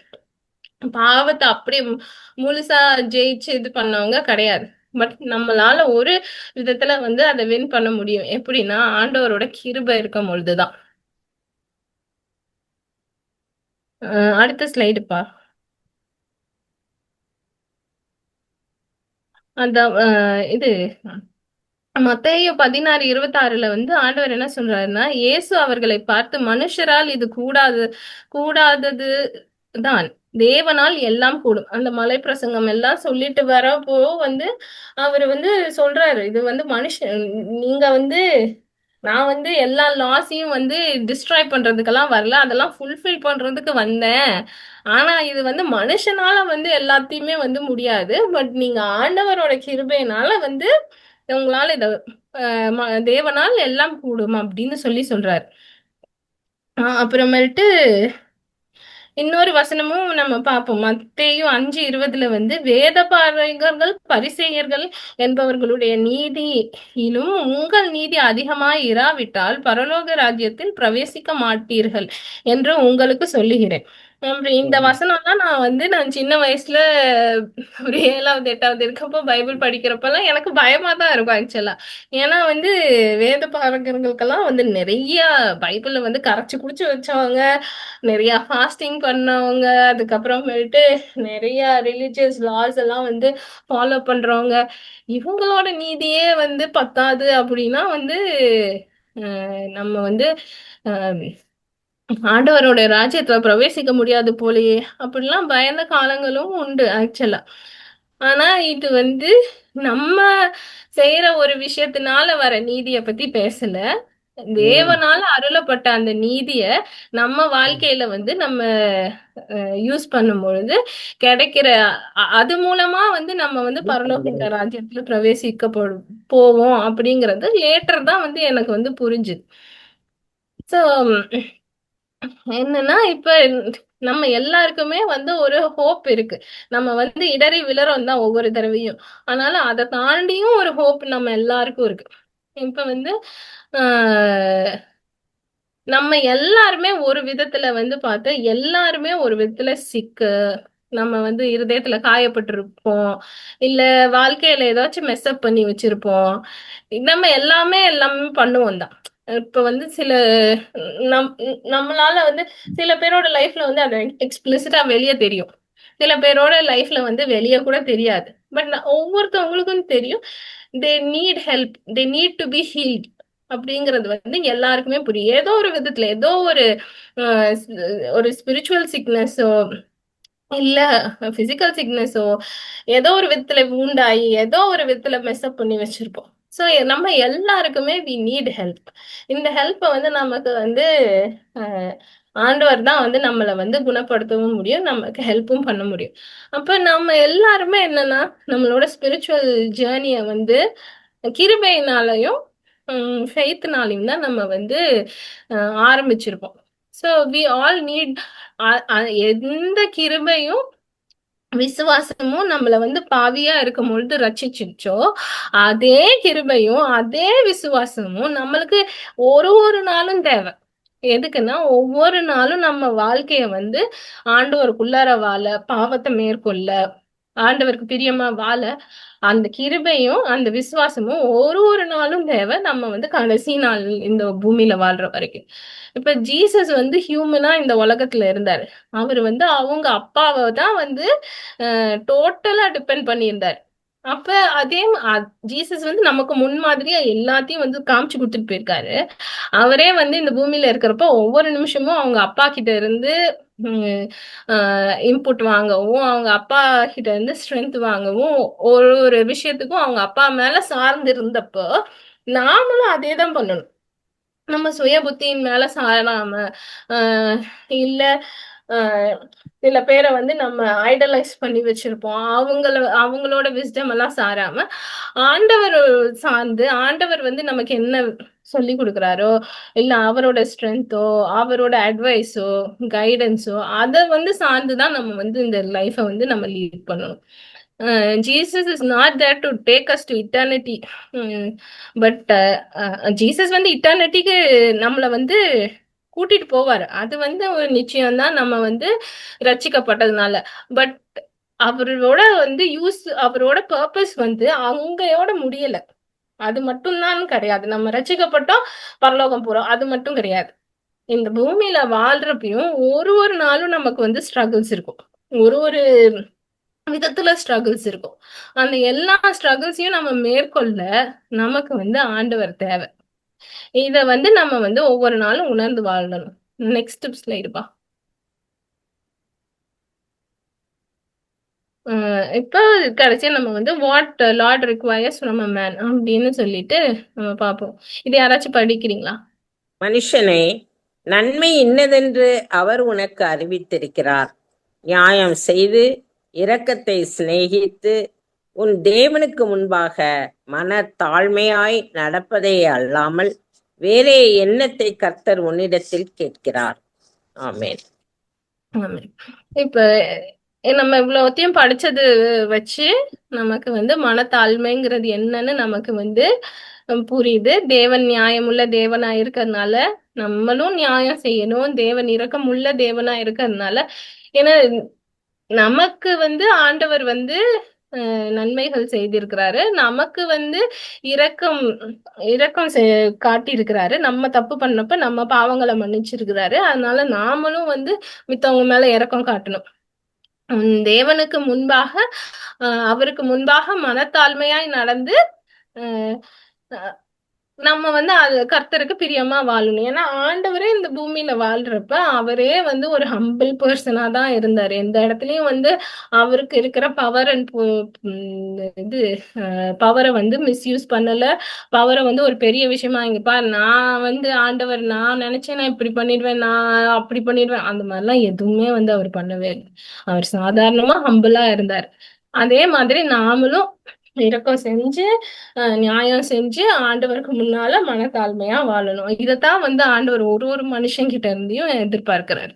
பாவத்தை அப்படியே முழுசா ஜெயிச்சு இது பண்ணவங்க கிடையாது. பட் நம்மளால ஒரு விதத்துல அதை வின் பண்ண முடியும். எப்படின்னா ஆண்டவரோட கிருபை இருக்கும் பொழுதுதான். அடுத்த ஸ்லைடுப்பா. அந்த இது மத்தேயு 16:26 வந்து ஆண்டவர் என்ன சொல்றாருன்னா, இயேசு அவர்களை பார்த்து, மனுஷரால் இது கூடாதது தான், தேவனால் எல்லாம் கூடும். அந்த மலை பிரசங்கம் எல்லாம் சொல்லிட்டு வரப்போ வந்து அவரு வந்து சொல்றாரு, இது வந்து நீங்க வந்து நான் வந்து எல்லா லாஸையும் வந்து டிஸ்ட்ராய் பண்றதுக்கெல்லாம் வரல, அதெல்லாம் ஃபுல்ஃபில் பண்றதுக்கு வந்தேன். ஆனா இது வந்து மனுஷனால வந்து எல்லாத்தையுமே வந்து முடியாது. பட் நீங்க ஆண்டவரோட கிருபையினால வந்து உங்களால இத தேவனால் எல்லாம் கூடும் அப்படின்னு சொல்றாரு. அப்புறமேட்டு இன்னொரு வசனமும் நம்ம பார்ப்போம். மத்தேயு 5:20 வந்து வேதபாரகர்கள் பரிசேயர்கள் என்பவர்களுடைய நீதியிலும் உங்கள் நீதி அதிகமாய் இராவிட்டால் பரலோக ராஜ்யத்தில் பிரவேசிக்க மாட்டீர்கள் என்று உங்களுக்கு சொல்லுகிறேன். அப்புறம் இந்த வசனம்லாம் நான் சின்ன வயசுல ஒரு 7வது 8வது இருக்கப்போ பைபிள் படிக்கிறப்பெல்லாம் எனக்கு பயமா தான் இருக்கும் ஆக்சுவலா. ஏன்னா வந்து வேத பாரகர்களுக்கெல்லாம் வந்து நிறைய பைபிளை வந்து கரைச்சு குடிச்சு வச்சவங்க, நிறைய ஃபாஸ்டிங் பண்ணவங்க, அதுக்கப்புறமேட்டு நிறைய ரிலிஜியஸ் லாஸ் எல்லாம் வந்து ஃபாலோ பண்றவங்க, இவங்களோட நீதியே வந்து பத்தாது அப்படின்னா வந்து நம்ம வந்து அஹ் ஆண்டவரோட ராஜ்யத்துல பிரவேசிக்க முடியாது போலயே அப்படிலாம் பயந்த காலங்களும் உண்டு ஆக்சுவலா. ஆனா இது வந்து நம்ம செய்யற ஒரு விஷயத்தினால வர நீதிய பத்தி பேசல. தேவனால அருளப்பட்ட அந்த நீதிய நம்ம வாழ்க்கையில வந்து நம்ம யூஸ் பண்ணும் பொழுது கிடைக்கிற அது மூலமா வந்து நம்ம வந்து பரலோக ராஜ்யத்துல போவோம் அப்படிங்கறது லேட்டர் தான் வந்து எனக்கு வந்து புரிஞ்சுது. சோ என்னன்னா இப்ப நம்ம எல்லாருக்குமே வந்து ஒரு ஹோப் இருக்கு. நம்ம வந்து இடறி விழறோம் தான் ஒவ்வொரு தடவையும். அதனால அதை தாண்டியும் ஒரு ஹோப் நம்ம எல்லாருக்கும் இருக்கு. இப்ப வந்து ஆஹ் நம்ம எல்லாருமே ஒரு விதத்துல வந்து பார்த்து எல்லாருமே ஒரு விதத்துல சிக்கு, நம்ம வந்து இருதயத்துல காயப்பட்டிருப்போம், இல்ல வாழ்க்கையில ஏதாச்சும் மெஸ்அப் பண்ணி வச்சிருப்போம். நம்ம எல்லாமே பண்ணுவோம் தான். இப்ப வந்து நம்மளால வந்து சில பேரோட லைஃப்ல வந்து அது எக்ஸ்பிளிசிட்டா வெளியே தெரியும், சில பேரோட லைஃப்ல வந்து வெளியே கூட தெரியாது. பட் ஒவ்வொருத்தவங்களுக்கும் தெரியும், they need help, they need to B healed அப்படிங்கிறது வந்து எல்லாருக்குமே புரியும். ஏதோ ஒரு விதத்துல ஏதோ ஒரு ஸ்பிரிச்சுவல் சிக்னஸோ இல்ல பிசிக்கல் சிக்னஸோ ஏதோ ஒரு விதத்துல உண்டாயி ஏதோ ஒரு விதத்துல மெஸ்அப் பண்ணி வச்சிருப்போம். ஸோ நம்ம எல்லாருக்குமே வி நீட் ஹெல்ப். இந்த ஹெல்ப்பை வந்து நமக்கு வந்து ஆண்டவர் தான் வந்து நம்மளை வந்து குணப்படுத்தவும் முடியும், நமக்கு ஹெல்ப்பும் பண்ண முடியும். அப்ப நம்ம எல்லாருமே என்னன்னா நம்மளோட ஸ்பிரிச்சுவல் ஜேர்னியை வந்து கிருபையினாலையும் ஃபெய்த்னாலையும் தான் நம்ம வந்து ஆரம்பிச்சிருப்போம். ஸோ வி ஆல் நீட் எந்த கிருபையும் விசுவாசமும் நம்மள வந்து பாவியா இருக்கும் பொழுது ரட்சிச்சிச்சோ, அதே கிருபையும் அதே விசுவாசமும் நம்மளுக்கு ஒரு நாளும் தேவை. எதுக்குன்னா ஒவ்வொரு நாளும் நம்ம வாழ்க்கைய வந்து ஆண்டவருக்குள்ளார வாழ, பாவத்தை மேற்கொள்ள, ஆண்டவருக்கு பிரியமா வாழ அந்த கிருபையும் அந்த விசுவாசமும் ஒரு நாளும் தேவை. நம்ம வந்து கடைசி நாள் இந்த பூமியில வாழ்ற வரைக்கும். இப்ப ஜீசஸ் வந்து ஹியூமனா இந்த உலகத்துல இருந்தாரு. அவர் வந்து அவங்க அப்பாவை தான் வந்து டோட்டலா டிபெண்ட் பண்ணியிருந்தார். அப்ப அதே ஜீசஸ் வந்து நமக்கு முன்மாதிரியா எல்லாத்தையும் வந்து காமிச்சு கொடுத்துட்டு போயிருக்காரு. அவரே வந்து இந்த பூமியில இருக்கிறப்ப ஒவ்வொரு நிமிஷமும் அவங்க அப்பா கிட்ட இருந்து இன்புட் வாங்கவும், அவங்க அப்பா கிட்ட இருந்து ஸ்ட்ரென்த் வாங்கவும், ஒரு விஷயத்துக்கும் அவங்க அப்பா மேல சார்ந்து இருந்தப்போ நாமளும் அதே தான் பண்ணணும். நம்ம சுய புத்தியின் மேல சாராம இல்ல சில பேரை வந்து நம்ம ஐடலைஸ் பண்ணி வச்சிருப்போம், அவங்களோட விஸ்டம் எல்லாம் சாராம ஆண்டவர் சார்ந்து, ஆண்டவர் வந்து நமக்கு என்ன சொல்லி கொடுக்குறாரோ இல்ல அவரோட ஸ்ட்ரென்த்தோ அவரோட அட்வைஸோ கைடன்ஸோ அதை வந்து சார்ந்துதான் நம்ம வந்து இந்த லைஃபை வந்து நம்ம லீட் பண்ணணும். Jesus is not there to take us to eternity. But Jesus வந்து இட்டர்னிட்டிக்கு நம்மளை வந்து கூட்டிட்டு போவாரு. அது வந்து ஒரு நிச்சயம்தான் நம்ம வந்து ரட்சிக்கப்பட்டதுனால. பட் அவரோட வந்து அவரோட பர்பஸ் வந்து அங்கயோட முடியல. அது மட்டும்தான் கிடையாது. நம்ம ரட்சிக்கப்பட்டோம் பரலோகம் போறோம் அது மட்டும் கிடையாது. இந்த பூமியில வாழ்றப்பையும் ஒரு நாளும் நமக்கு வந்து ஸ்ட்ரகிள்ஸ் இருக்கும். ஒரு விதத்துல ஸ்ட்ரகிள்ஸ் இருக்கும். அந்த எல்லா ஸ்ட்ரகிள்ஸையும் நம்ம மேற்கொள்ள நமக்கு வந்து ஆண்டவர் தேவை. இத வந்து நம்ம வந்து ஒவ்வொரு நாளும் உணர்ந்து வாழணும். நெக்ஸ்ட் ஸ்லைடுப்பா. இப்ப கடைசியா நம்ம வந்து what Lord requires from a man அப்படின்னு சொல்லிட்டு நம்ம பார்ப்போம். இது யாராச்சும் படிக்கிறீங்களா? மனுஷனே, நன்மை இன்னதென்று அவர் உனக்கு அறிவித்திருக்கிறார். நியாயம் செய்து இரக்கத்தை சிநேகித்து உன் தேவனுக்கு முன்பாக மனத்தாழ்மையாய் நடப்பதே அல்லாமல் வேறே எண்ணத்தை கர்த்தர் உன்னிடத்தில் கேட்கிறார். ஆமென். ஆமென். இப்ப நம்ம இவ்வளோத்தையும் படிச்சது வச்சு நமக்கு வந்து மனத்தாழ்மைங்கிறது என்னன்னு நமக்கு வந்து புரியுது. தேவன் நியாயமுள்ள தேவனா இருக்கிறதுனால நம்மளும் நியாயம் செய்யணும். தேவன் இரக்கமுள்ள தேவனா இருக்கிறதுனால, ஏன்னா நமக்கு வந்து ஆண்டவர் வந்து நன்மைகள் செய்திருக்கிறாரு. நமக்கு வந்து இரக்கம் இரக்கம் காட்டியிருக்கிறாரு. நம்ம தப்பு பண்ணப்ப நம்ம பாவங்களை மன்னிச்சிருக்கிறாரு. அதனால நாமளும் வந்து மித்தவங்க மேல இரக்கம் காட்டணும். தேவனுக்கு முன்பாக அவருக்கு முன்பாக மனத்தாழ்மையாய் நடந்து அஹ் அஹ் நம்ம வந்து அது கர்த்தருக்கு பிரியமா வாழணும். ஏன்னா ஆண்டவரே இந்த பூமியில வாழ்றப்ப அவரே வந்து ஒரு ஹம்பிள் பர்சனா தான் இருந்தாரு. எந்த இடத்துலயும் வந்து அவருக்கு இருக்கிற பவர் அண்ட் இது பவரை வந்து மிஸ்யூஸ் பண்ணல. பவரை வந்து ஒரு பெரிய விஷயமா இங்கப்பா நான் வந்து ஆண்டவர் நான் நினைச்சேன் நான் இப்படி பண்ணிடுவேன் நான் அப்படி பண்ணிடுவேன் அந்த மாதிரிலாம் எதுவுமே வந்து அவர் பண்ணவே இல்லை. அவர் சாதாரணமா ஹம்பிளா இருந்தார். அதே மாதிரி நாமளும் இரக்கம் செஞ்சு நியாயம் செஞ்சு ஆண்டவருக்கு முன்னால மனத்தாழ்மையா வாழணும். இதத்தான் வந்து ஆண்டவர் ஒரு ஒரு மனுஷன் கிட்ட இருந்தையும் எதிர்பார்க்கிறாரு.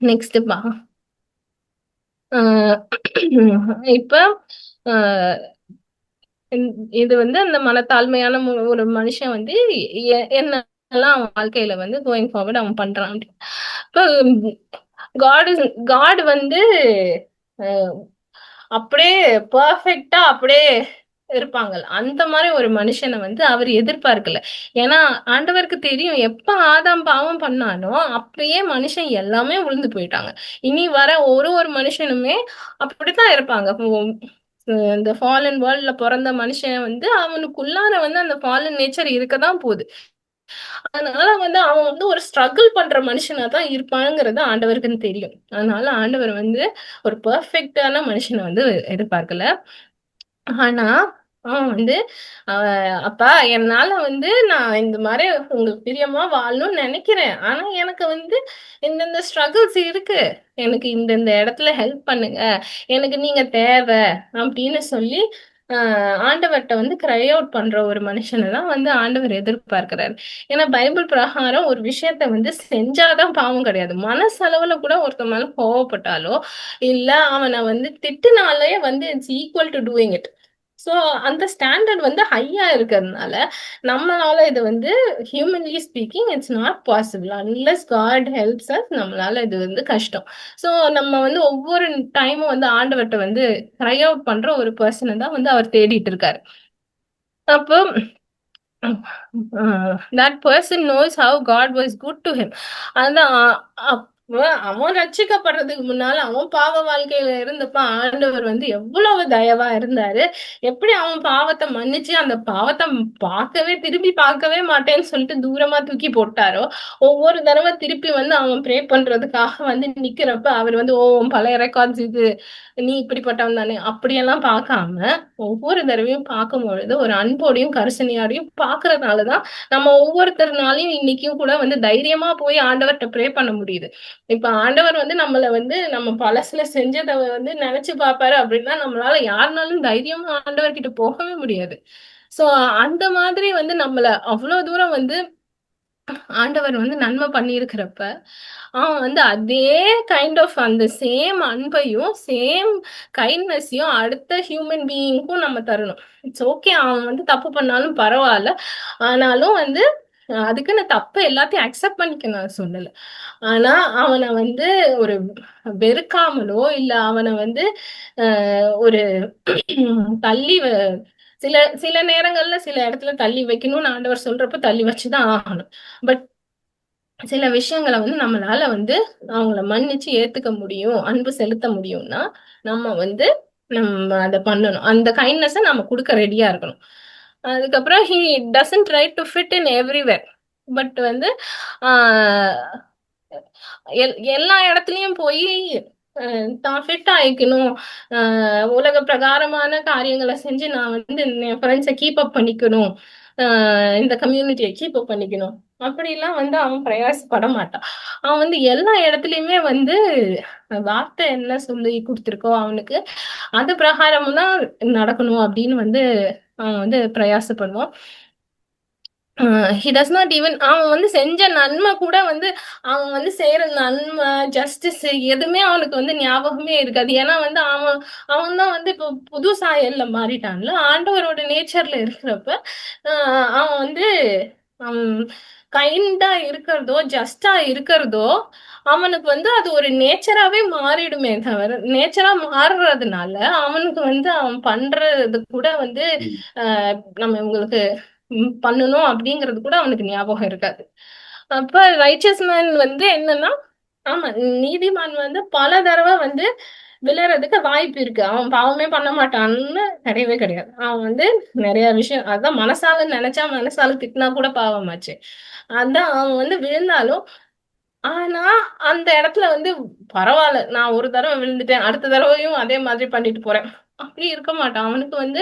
நெக்ஸ்ட்பா. இப்ப இது வந்து அந்த மனத்தாழ்மையான ஒரு மனுஷன் வந்து என்னெல்லாம் அவன் வாழ்க்கையில வந்து கோயிங் ஃபார்வர்ட் அவன் பண்றான். இப்போ காட் வந்து அப்படியே பர்ஃபெக்டா அப்படியே இருப்பாங்க. அந்த மாதிரி ஒரு மனுஷனை வந்து அவர் எதிர்பார்க்கல. ஏன்னா ஆண்டவருக்கு தெரியும் எப்ப ஆதாம் பாவம் பண்ணானோ அப்படியே மனுஷன் எல்லாமே விழுந்து போயிட்டாங்க. இனி வர ஒரு ஒரு மனுஷனுமே அப்படித்தான் இருப்பாங்க. இந்த ஃபாலன் வேர்ல்ட்ல பிறந்த மனுஷன் வந்து அவனுக்குள்ளார வந்து அந்த ஃபாலன் நேச்சர் இருக்கதான் போகுது. அதனால வந்து அவன் வந்து ஒரு ஸ்ட்ரகிள் பண்ற மனுஷனா தான் இருப்பாங்கிறது ஆண்டவருக்குன்னு தெரியும். அதனால ஆண்டவர் வந்து ஒரு பெர்ஃபெக்டான மனுஷனை வந்து எதிர்பார்க்கல. ஆனா அவன் வந்து அப்பா என்னால வந்து நான் இந்த மாதிரி உங்களுக்கு பிரியமா வாழணும்னு நினைக்கிறேன். ஆனா எனக்கு வந்து இந்தந்த ஸ்ட்ரகிள்ஸ் இருக்கு. எனக்கு இந்த இடத்துல ஹெல்ப் பண்ணுங்க. எனக்கு நீங்க தேவை அப்படின்னு சொல்லி ஆண்டவர்கிட்ட வந்து கிரை அவுட் பண்ற ஒரு மனுஷனை தான் வந்து ஆண்டவர் எதிர்பார்க்கிறாரு. ஏன்னா பைபிள் பிரகாரம் ஒரு விஷயத்த வந்து செஞ்சாதான் பாவம் கிடையாது. மனசளவுல கூட ஒருத்த மேல கோவப்பட்டாலோ இல்ல அவனை வந்து திட்டுனாலே வந்து it's equal to doing it. So அந்த ஸ்டாண்டர்ட் வந்து ஹையா இருக்கிறதுனால நம்மளால இது வந்து humanly speaking it's not possible unless God helps us. நம்மளால இது வந்து கஷ்டம். ஸோ நம்ம வந்து ஒவ்வொரு டைமும் வந்து ஆண்டவர்கிட்ட வந்து க்ரை அவுட் பண்ற ஒரு பர்சனை தான் வந்து அவர் தேடிட்டு இருக்காரு. அப்போ that person knows how God was good to him. அதான் அவன் ரட்சிக்கப்படுறதுக்கு முன்னால அவன் பாவ வாழ்க்கையில இருந்தப்ப ஆண்டவர் வந்து எவ்வளவு தயவா இருந்தாரு. எப்படி அவன் பாவத்தை மன்னிச்சு அந்த பாவத்தை திருப்பி பார்க்கவே மாட்டேன்னு சொல்லிட்டு தூரமா தூக்கி போட்டாரோ, ஒவ்வொரு தடவை திருப்பி வந்து அவன் ப்ரே பண்றதுக்காக வந்து நிக்கிறப்ப அவர் வந்து பழைய ரெக்கார்ட்ஸ் இது நீ இப்படிப்பட்டவன் தானே அப்படியெல்லாம் பார்க்காம ஒவ்வொரு தடவையும் பார்க்கும் பொழுது ஒரு அன்போடையும் கரிசனையோடையும் பாக்குறதுனாலதான் நம்ம ஒவ்வொருத்தருனாலையும் இன்னைக்கும் கூட வந்து தைரியமா போய் ஆண்டவர்கிட்ட ப்ரே பண்ண முடியுது. இப்ப ஆண்டவர் வந்து நம்மள வந்து நம்ம பழசுல செஞ்சதை வந்து நினைச்சு பாப்பாரு அப்படின்னா நம்மளால யாருனாலும் தைரியமா ஆண்டவர்கிட்ட போகவே முடியாது. சோ அந்த மாதிரி வந்து நம்மள அவ்வளவு தூரம் வந்து ஆண்டவர் வந்து நன்மை பண்ணியிருக்கிறப்ப அவன் வந்து அதே கைண்ட் ஆஃப் அந்த சேம் அன்பையும் சேம் கைண்ட்னஸையும் அடுத்த ஹியூமன் பீயிங்க்கும் நம்ம தரணும். இட்ஸ் ஓகே அவன் வந்து தப்பு பண்ணாலும் பரவாயில்ல. ஆனாலும் வந்து அதுக்கு நான் தப்பு எல்லாத்தையும் அக்செப்ட் பண்ணிக்க நான் சொல்லல. ஆனா அவனை வந்து ஒரு வெறுக்காமலோ இல்ல அவனை வந்து ஒரு தள்ளி சில சில நேரங்கள்ல சில இடத்துல தள்ளி வைக்கணும்னு ஆண்டவர் சொல்றப்ப தள்ளி வச்சுதான் ஆகணும். பட் சில விஷயங்களை வந்து நம்மளால வந்து அவங்கள மன்னிச்சு ஏத்துக்க முடியும், அன்பு செலுத்த முடியும்னா நம்ம வந்து நம்ம அதை பண்ணணும். அந்த கைண்ட்னஸை நம்ம கொடுக்க ரெடியா இருக்கணும். அதுக்கப்புறம் he doesn't try to fit in everywhere. But வந்து ஆஹ் எல்லா இடத்துலயும் போய் தான் ஃபிட் ஆயிக்கணும், உலக பிரகாரமான காரியங்களை செஞ்சு நான் வந்து என் ஃப்ரெண்ட்ஸை கீப் அப் பண்ணிக்கணும், இந்த கம்யூனிட்டியை கீப் அப் பண்ணிக்கணும் அப்படிலாம் வந்து அவன் பிரயாசப்பட மாட்டான். அவன் வந்து எல்லா இடத்துலயுமே வந்து வார்த்தை என்ன சொல்லி கொடுத்துருக்கோ அவனுக்கு அது பிரகாரம் தான் நடக்கணும் அப்படின்னு வந்து அவன் வந்து பிரயாசப்படுவான். ஹி டஸ் நாட் ஈவன் அவன் வந்து செஞ்ச நன்மை கூட வந்து அவன் வந்து செய்யற நன்மை ஜஸ்டிஸ் எதுவுமே அவனுக்கு வந்து ஞாபகமே இருக்காது. ஏன்னா வந்து அவன் தான் வந்து இப்போ புது சாயல்ல மாறிட்டான்ல, ஆண்டவரோட நேச்சர்ல இருக்கிறப்ப அவன் வந்து கைண்டா இருக்கிறதோ ஜஸ்டா இருக்கிறதோ அவனுக்கு வந்து அது ஒரு நேச்சராவே மாறிடுமே தவிர, நேச்சரா மாறுறதுனால அவனுக்கு வந்து அவன் பண்றது கூட வந்து நம்ம இவங்களுக்கு பண்ணணும் அப்படிங்கிறது கூட அவனுக்கு ஞாபகம் இருக்காது. அப்ப ரைச்சஸ் மேன் வந்து என்னன்னா, ஆமா நீதிமான் வந்து பல தடவை வந்து விழறதுக்கு வாய்ப்பு இருக்கு. அவன் பாவமே பண்ண மாட்டான்னு கிடையவே கிடையாது. அவன் வந்து நிறைய விஷயம் அதான் மனசால நினைச்சா மனசால திட்டினா கூட பாவமாச்சு. அதான் அவன் வந்து விழுந்தாலும் ஆனா அந்த இடத்துல வந்து பரவாயில்ல, நான் ஒரு தடவை விழுந்துட்டேன், அடுத்த தடவையும் அதே மாதிரி பண்ணிட்டு போறேன் அப்படி இருக்க மாட்டான். அவனுக்கு வந்து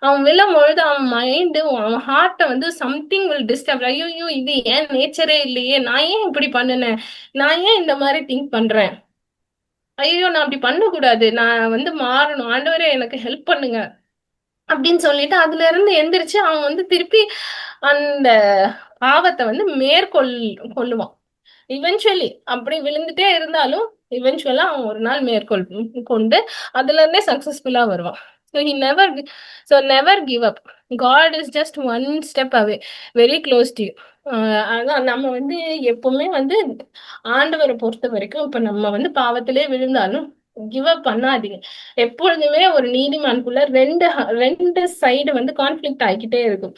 அவன் விழும் பொழுது அவன் மைண்டு அவன் ஹார்ட்டை வந்து சம்திங் வில் டிஸ்டர்ப். ஐயோ இது ஏன் நேச்சரே இல்லையே, நான் ஏன் இப்படி பண்ணுனேன், நான் ஏன் இந்த மாதிரி திங்க் பண்றேன், ஐயோ நான் அப்படி பண்ணக்கூடாது, நான் வந்து மாறணும், ஆண்டவரே எனக்கு ஹெல்ப் பண்ணுங்க அப்படின்னு சொல்லிட்டு அதுல இருந்து எந்திரிச்சு அவன் வந்து திருப்பி அந்த பாவத்தை வந்து கொள்ளுவான். இவென்ச்சுவலி அப்படி விழுந்துட்டே இருந்தாலும் இவென்ச்சுவலா அவன் ஒரு நாள் கொண்டு அதுல இருந்தே சக்சஸ்ஃபுல்லா வருவான். Never give up. God is just one step away, very close to you. அதான் நம்ம வந்து எப்பவுமே வந்து ஆண்டவரை பொறுத்த வரைக்கும் இப்ப நம்ம வந்து பாவத்திலே விழுந்தாலும் கிவ் அப் பண்ணாதீங்க. எப்பொழுதுமே ஒரு நீதிமானுக்குள்ள ரெண்டு சைடு வந்து கான்ஃபிளிக்ட் ஆகிக்கிட்டே இருக்கும்.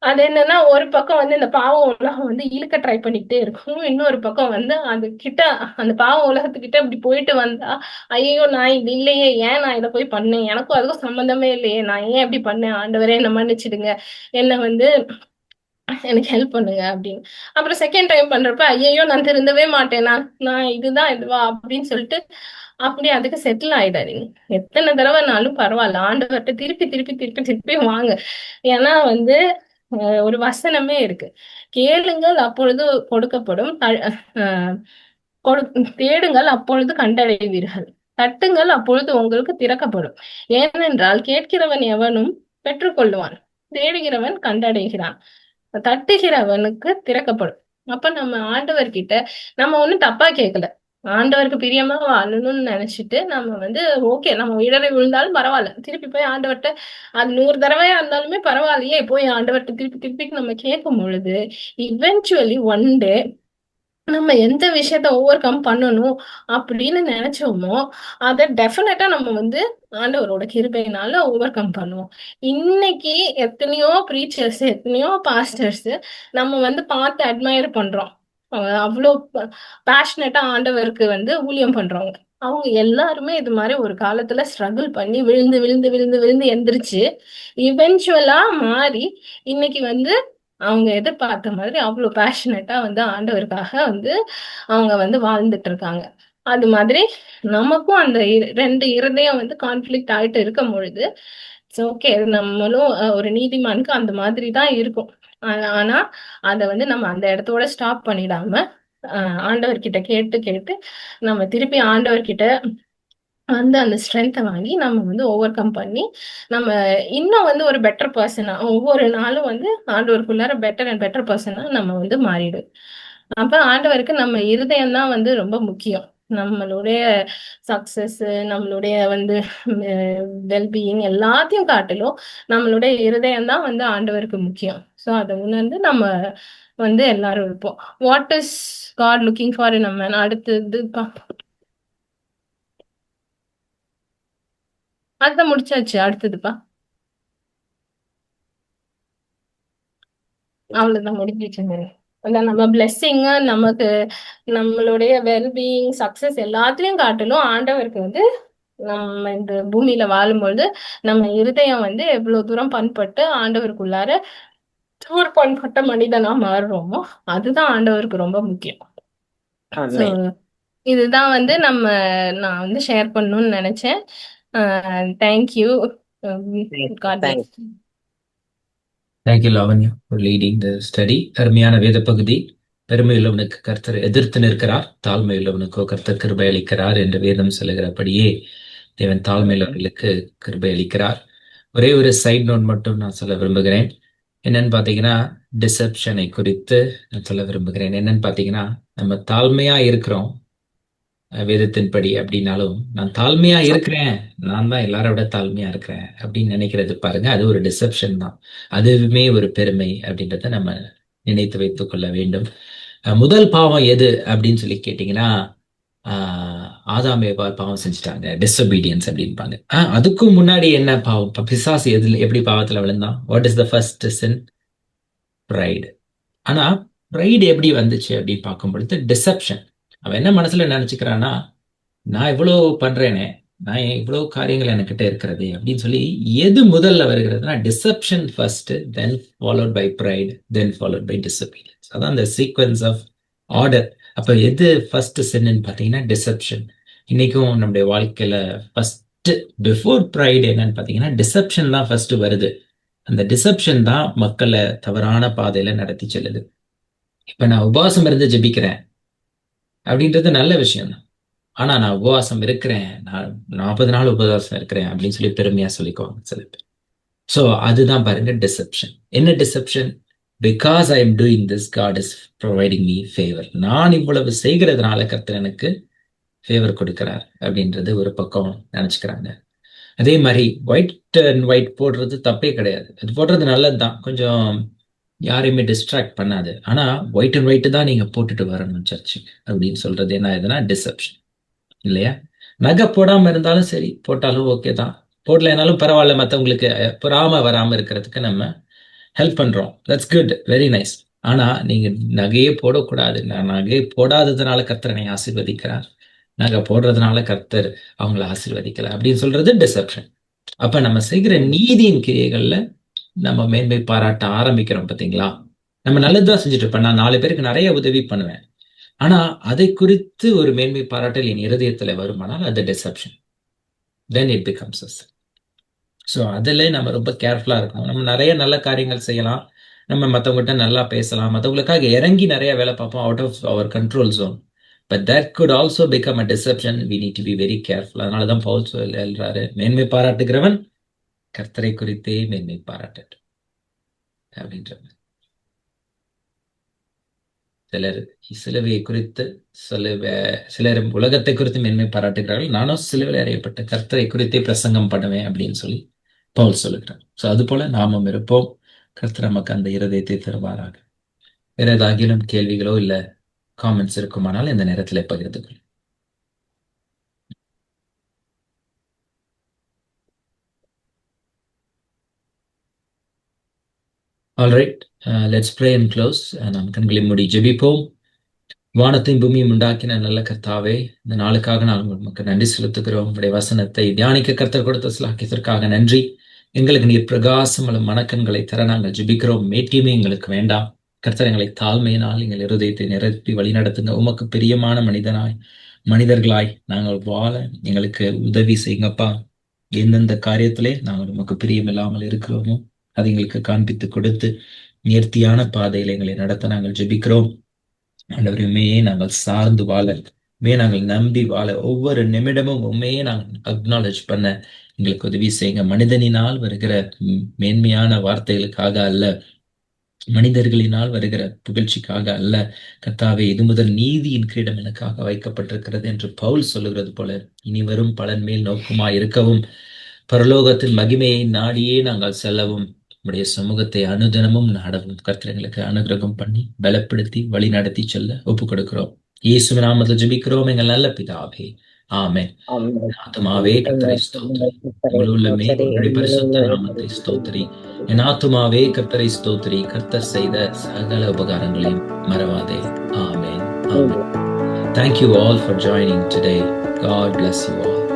அது என்னன்னா ஒரு பக்கம் வந்து இந்த பாவ உலகம் வந்து இழுக்க ட்ரை பண்ணிக்கிட்டே இருக்கும், இன்னொரு பக்கம் வந்து அது கிட்ட அந்த பாவ உலகத்துக்கிட்ட இப்படி போயிட்டு வந்தா ஐயோ நான் இது இல்லையே, ஏன் நான் இதை போய் பண்ணேன், எனக்கும் அதுக்கும் சம்மந்தமே இல்லையே, நான் ஏன் இப்படி பண்ணேன், ஆண்டவரே என்ன மன்னிச்சிடுங்க, என்ன வந்து எனக்கு ஹெல்ப் பண்ணுங்க அப்படின்னு. அப்புறம் செகண்ட் டைம் பண்றப்ப ஐயோ நான் திருந்தவே மாட்டேன், நான் இதுதான் இதுவா அப்படின்னு சொல்லிட்டு அப்படி அதுக்கு செட்டில் ஆயிடாதீங்க. எத்தனை தடவைனாலும் பரவாயில்ல, ஆண்டவர்கிட்ட திருப்பி திருப்பி திருப்பி திருப்பி வாங்க. ஏன்னா வந்து ஒரு வசனமே இருக்கு, கேளுங்கள் அப்பொழுது கொடுக்கப்படும், தேடுங்கள் அப்பொழுது கண்டடைவீர்கள், தட்டுங்கள் அப்பொழுது உங்களுக்கு திறக்கப்படும். ஏனென்றால் கேட்கிறவன் எவனும் பெற்றுக்கொள்ளுவான், தேடுகிறவன் கண்டடைகிறான், தட்டுகிறவனுக்கு திறக்கப்படும். அப்ப நம்ம ஆண்டவர்கிட்ட நம்ம ஒண்ணும் தப்பா கேட்கல, ஆண்டவருக்கு பிரியமா வாழணும்னு நினைச்சிட்டு நம்ம வந்து ஓகே நம்ம இடரை விழுந்தாலும் பரவாயில்ல, திருப்பி போய் ஆண்டவர்கிட்ட அது 100 தடவையா இருந்தாலுமே பரவாயில்லையே போய் ஆண்டவர்கிட்ட திருப்பி திருப்பி நம்ம கேட்கும் பொழுது இவென்ச்சுவலி ஒன் டே நம்ம எந்த விஷயத்த ஓவர் கம் பண்ணணும் அப்படின்னு நினைச்சோமோ அதை டெஃபினட்டா நம்ம வந்து ஆண்டவரோட கிருபையினால ஓவர் கம் பண்ணுவோம். இன்னைக்கு எத்தனையோ ப்ரீச்சர்ஸ் எத்தனையோ பாஸ்டர்ஸ் நம்ம வந்து பார்த்து அட்மையர் பண்றோம், அவ்வளோ பேஷனட்டா ஆண்டவருக்கு வந்து ஊழியம் பண்றவங்க. அவங்க எல்லாருமே இது மாதிரி ஒரு காலத்துல ஸ்ட்ரகிள் பண்ணி விழுந்து விழுந்து விழுந்து விழுந்து எந்திரிச்சு இவென்ச்சுவலா மாறி இன்னைக்கு வந்து அவங்க எதிர்பார்த்த மாதிரி அவ்வளவு பேஷனட்டா வந்து ஆண்டவருக்காக வந்து அவங்க வந்து வாழ்ந்துட்டு இருக்காங்க. அது மாதிரி நமக்கும் அந்த ரெண்டு இருதயம் வந்து கான்ஃபிளிக்ட் ஆயிட்டு இருக்கும் பொழுது ஓகே நம்மளும் ஒரு நீதிமானுக்கு அந்த மாதிரி தான் இருக்கும். ஆனா அத வந்து நம்ம அந்த இடத்தோட ஸ்டாப் பண்ணிடாம ஆண்டவர்கிட்ட கேட்டு கேட்டு நம்ம திருப்பி ஆண்டவர்கிட்ட வந்து அந்த ஸ்ட்ரென்த்தை வாங்கி நம்ம வந்து ஓவர் கம் பண்ணி நம்ம இன்னும் வந்து ஒரு பெட்டர் பர்சனா ஒவ்வொரு நாளும் வந்து ஆண்டவருக்குள்ளார பெட்டர் அண்ட் பெட்டர் பர்சனா நம்ம வந்து மாறிடும். அப்ப ஆண்டவருக்கு நம்ம இருதயம் தான் வந்து ரொம்ப முக்கியம். நம்மளுடைய சக்சஸ் நம்மளுடைய வந்து வெல்பீயிங் எல்லாத்தையும் காட்டிலும் நம்மளுடைய இருதயம் தான் வந்து ஆண்டவருக்கு முக்கியம். ஸோ அதை உணர்ந்து நம்ம வந்து எல்லாரும் இருப்போம். What is God looking for in a man? அடுத்ததுப்பா அதான் முடிச்சாச்சு, அடுத்ததுப்பா அவ்வளவுதான் முடிஞ்சிச்சுங்க. அந்த நம்ம பிளெஸ்ஸிங் நமக்கு நம்மளுடைய வெல்பீயிங் சக்சஸ் எல்லாத்துலயும் காட்டிலும் ஆண்டவருக்கு வந்து நம்ம இந்த பூமியில வாழும்பொழுது நம்ம இருதயம் வந்து எவ்வளவு தூரம் பண்பட்டு ஆண்டவருக்குள்ளார தூர் பண்பட்ட மனிதனா மாறுறோமோ அதுதான் ஆண்டவருக்கு ரொம்ப முக்கியம். So amen. இதுதான் வந்து நான் வந்து ஷேர் பண்ணணும்னு நினைச்சேன். Thank you. God thank bless. Thank you Lavanya for leading the study. அருமையான வேத பகுதி. பெருமையுள்ளவனுக்கு கர்த்தர் எதிர்த்து நிற்கிறார், தாழ்மையுள்ளவனுக்கோ கர்த்தர் கிருபை அளிக்கிறார் என்று வேதம் சொல்லுகிறபடியே தேவன் தாழ்மையுள்ளவர்களுக்கு கிருபை அளிக்கிறார். ஒரே ஒரு சைட் நோட் மட்டும் நான் சொல்ல விரும்புகிறேன். என்னன்னு பாத்தீங்கன்னா, டிசெப்ஷனை குறித்து நான் சொல்ல விரும்புகிறேன். என்னன்னு பாத்தீங்கன்னா, நம்ம தாழ்மையா இருக்கிறோம் வேதத்தின்படி அப்படின்னாலும், நான் தாழ்மையா இருக்கிறேன், நான் தான் எல்லாரை விட தாழ்மையா இருக்கிறேன் அப்படின்னு நினைக்கிறது பாருங்க, அது ஒரு டிசெப்ஷன் தான். அதுவுமே ஒரு பெருமை அப்படின்றத நம்ம நினைத்து வைத்துக் கொள்ள வேண்டும். முதல் பாவம் எது அப்படின்னு சொல்லி கேட்டீங்கன்னா, ஆதாம் ஏவாள் பாவம் செஞ்சுட்டாங்க, டிஸ்ஒபீடியன்ஸ் அப்படின்பாங்க. அதுக்கும் முன்னாடி என்ன பாவம்? பிசாசு எப்படி பாவத்துல விழுந்தான்? What is the first sin? Pride. ஆனா ப்ரைடு எப்படி வந்துச்சு அப்படின்னு பார்க்கும் பொழுது டிசெப்ஷன். அவன் என்ன மனசுல நினைச்சுக்கிறான்னா, நான் இவ்வளவு பண்றேனே, நான் இவ்வளவு காரியங்கள் என்கிட்ட இருக்கிறது அப்படின்னு சொல்லி எது முதல்ல வருகிறதுனா deception first, then followed by pride, then followed by disobedience. அதான் அந்த சீக்வன்ஸ் ஆஃப் ஆர்டர். அப்ப எது ஃபர்ஸ்ட் சின்னு பாத்தீங்கன்னா டிசெப்ஷன். இன்னைக்கும் நம்முடைய வாழ்க்கையில ஃபர்ஸ்ட் பிஃபோர் ப்ரைட் என்னன்னு பாத்தீங்கன்னா டிசெப்ஷன் தான் ஃபர்ஸ்ட் வருது. அந்த டிசெப்ஷன் தான் மக்களை தவறான பாதையில நடத்தி செல்லுது. இப்ப நான் உபவாசம் இருந்து ஜெபிக்கிறேன் அப்படின்றது நல்ல விஷயம் தான். ஆனா நான் உபவாசம் இருக்கிறேன், நான் 40 நாள் உபவாசம் இருக்கிறேன் அப்படின்னு சொல்லி பெருமையா சொல்லிக்குவாங்க சில பேர். ஸோ அதுதான் பாருங்க டிசெப்ஷன். என்ன deception? Because I am doing this, God is providing me favour. நான் இவ்வளவு செய்கிறதுனால கர்த்தர் எனக்கு ஃபேவர் கொடுக்கிறார் அப்படின்றது ஒரு பக்கம் நினைச்சுக்கிறாங்க. அதே மாதிரி ஒயிட் அண்ட் ஒயிட் போடுறது தப்பே கிடையாது, அது போடுறது நல்லதுதான், கொஞ்சம் யாரையுமே டிஸ்ட்ராக்ட் பண்ணாது. ஆனா ஒயிட் அண்ட் ஒயிட் தான் நீங்க போட்டுட்டு வரணும் சர்ச்சுக்கு அப்படின்னு சொல்றது என்ன ஆகுதுன்னா டிசெப்ஷன் இல்லையா? நகை போடாம இருந்தாலும் சரி, போட்டாலும் ஓகே தான், போடலைனாலும் பரவாயில்ல, மற்றவங்களுக்கு பொறாம வராம இருக்கிறதுக்கு நம்ம ஹெல்ப் பண்றோம். That's good, very nice. ஆனா நீங்க நகையே போடக்கூடாது. நான் நகையை போடாததுனால கர்த்தர் என்னை ஆசீர்வதிக்கிறார், நகை போடுறதுனால கர்த்தர் அவங்கள ஆசீர்வதிக்கல அப்படின்னு சொல்றது டிசெப்ஷன். அப்ப நம்ம செய்கிற நீதியின் கிரியைகள்ல நம்ம மேன்மை பாராட்ட ஆரம்பிக்கிறோம் பாத்தீங்களா? நம்ம நல்லதுதான் செஞ்சுட்டு இருப்பேன், நான் 4 பேருக்கு நிறைய உதவி பண்ணுவேன், ஆனா அதை குறித்து ஒரு மேன்மை பாராட்டல் என் இருதயத்துல வருமானால் அது deception. Then it becomes us. So அதில் நம்ம ரொம்ப கேர்ஃபுல்லா இருக்கணும். நம்ம நிறைய நல்ல காரியங்கள் செய்யலாம், நம்ம மற்றவங்ககிட்ட நல்லா பேசலாம், மற்றவங்களுக்காக இறங்கி நிறைய வேலை பார்ப்போம், out of our control zone. But that good also become a deception. We need to be very careful. அதனால தான் பவுல் சொல்றாரு, மேன்மை பாராட்டுகிறவன் கர்த்தரை குறித்தே மேன்மை பாராட்டு அப்படின்றது. சிலர் சிலுவையை குறித்து சிலர் உலகத்தை குறித்து மேன்மை பாராட்டுகிறார்கள், நானும் சிலுவையில் அறியப்பட்ட கர்த்தரை குறித்தே பிரசங்கம் பண்ணுவேன் அப்படின்னு சொல்லி பவுல் சொல்லுகிறார். ஸோ அது போல நாமும் இருப்போம். கர்த்தர் நமக்கு அந்த இருதயத்தை தருவாராக. வேற ஏதாகிலும் கேள்விகளோ இல்ல காமெண்ட்ஸ் இருக்குமானால் இந்த நேரத்தில் பகிர்ந்து கொள்ளும். Alright, let's pray and close. நாம் கண்களை மூடி ஜெபிப்போம். வானத்தையும் பூமியும் உண்டாக்கின நல்ல கர்த்தாவே, இந்த நாளுக்காக நாங்கள் நமக்கு நன்றி செலுத்துகிறோம். உங்களுடைய வசனத்தை தியானிக்க கர்த்தர் கொடுத்த சிலாக்கியத்திற்காக நன்றி. எங்களுக்கு நீர் பிரகாசம் மனக்கண்களை தர நாங்கள் ஜெபிக்கிறோம். மேட்டியுமே எங்களுக்கு வேண்டாம். கர்த்தர் எங்களை தாழ்மையினால் எங்கள் இருதயத்தை நிரப்பி வழி நடத்துங்க. உமக்கு பிரியமான மனிதர்களாய் நாங்கள் வாழ எங்களுக்கு உதவி செய்யுங்கப்பா. எந்தெந்த காரியத்திலே நாங்கள் உமக்கு பிரியம் இல்லாமல் இருக்கிறோமோ அதை எங்களுக்கு காண்பித்து கொடுத்து நேர்த்தியான பாதையில எங்களை நடத்த நாங்கள் ஜெபிக்கிறோம். ஆண்டவரையுமே நாங்கள் சார்ந்து வாழ, நாங்கள் நம்பி வாழ, ஒவ்வொரு நிமிடமும் உண்மையே நாங்கள் அக்னாலேஜ் பண்ண எங்களுக்கு உதவி செய்யுங்க. மனிதனினால் வருகிற மேன்மையான வார்த்தைகளுக்காக அல்ல, மனிதர்களினால் வருகிற புகழ்ச்சிக்காக அல்ல கர்த்தாவே, இது முதல் நீதியின் கிரீடம் எனக்காக வைக்கப்பட்டிருக்கிறது என்று பவுல் சொல்லுகிறது போல இனி வரும் பலன் மேல் நோக்கமாய் இருக்கவும், பரலோகத்தின் மகிமையை நாடியே நாங்கள் செல்லவும், உடைய சமூகத்தை அனுதினமும் நாடவும் கர்த்தர் எங்களுக்கு அனுகிரகம் பண்ணி பலப்படுத்தி வழி நடத்தி செல்ல ஒப்பு கொடுக்கிறோம். இயேசுவின் நாமத்தில் ஜெபிக்கிறோம் எங்கள் நல்ல பிதாவே, ஆமென். ஆமென். என் ஆத்துமாவே கர்த்தரை ஸ்தோத்திரி, முழு உள்ளமே அவருடைய பரிசுத்த நாமத்தை ஸ்தோத்திரி. என் ஆத்துமாவே கர்த்தரை ஸ்தோத்திரி, கர்த்தர் செய்த சகல உபகாரங்களையும் மறவாதே. ஆமென். ஆமென். Thank you all for joining today. God bless you all.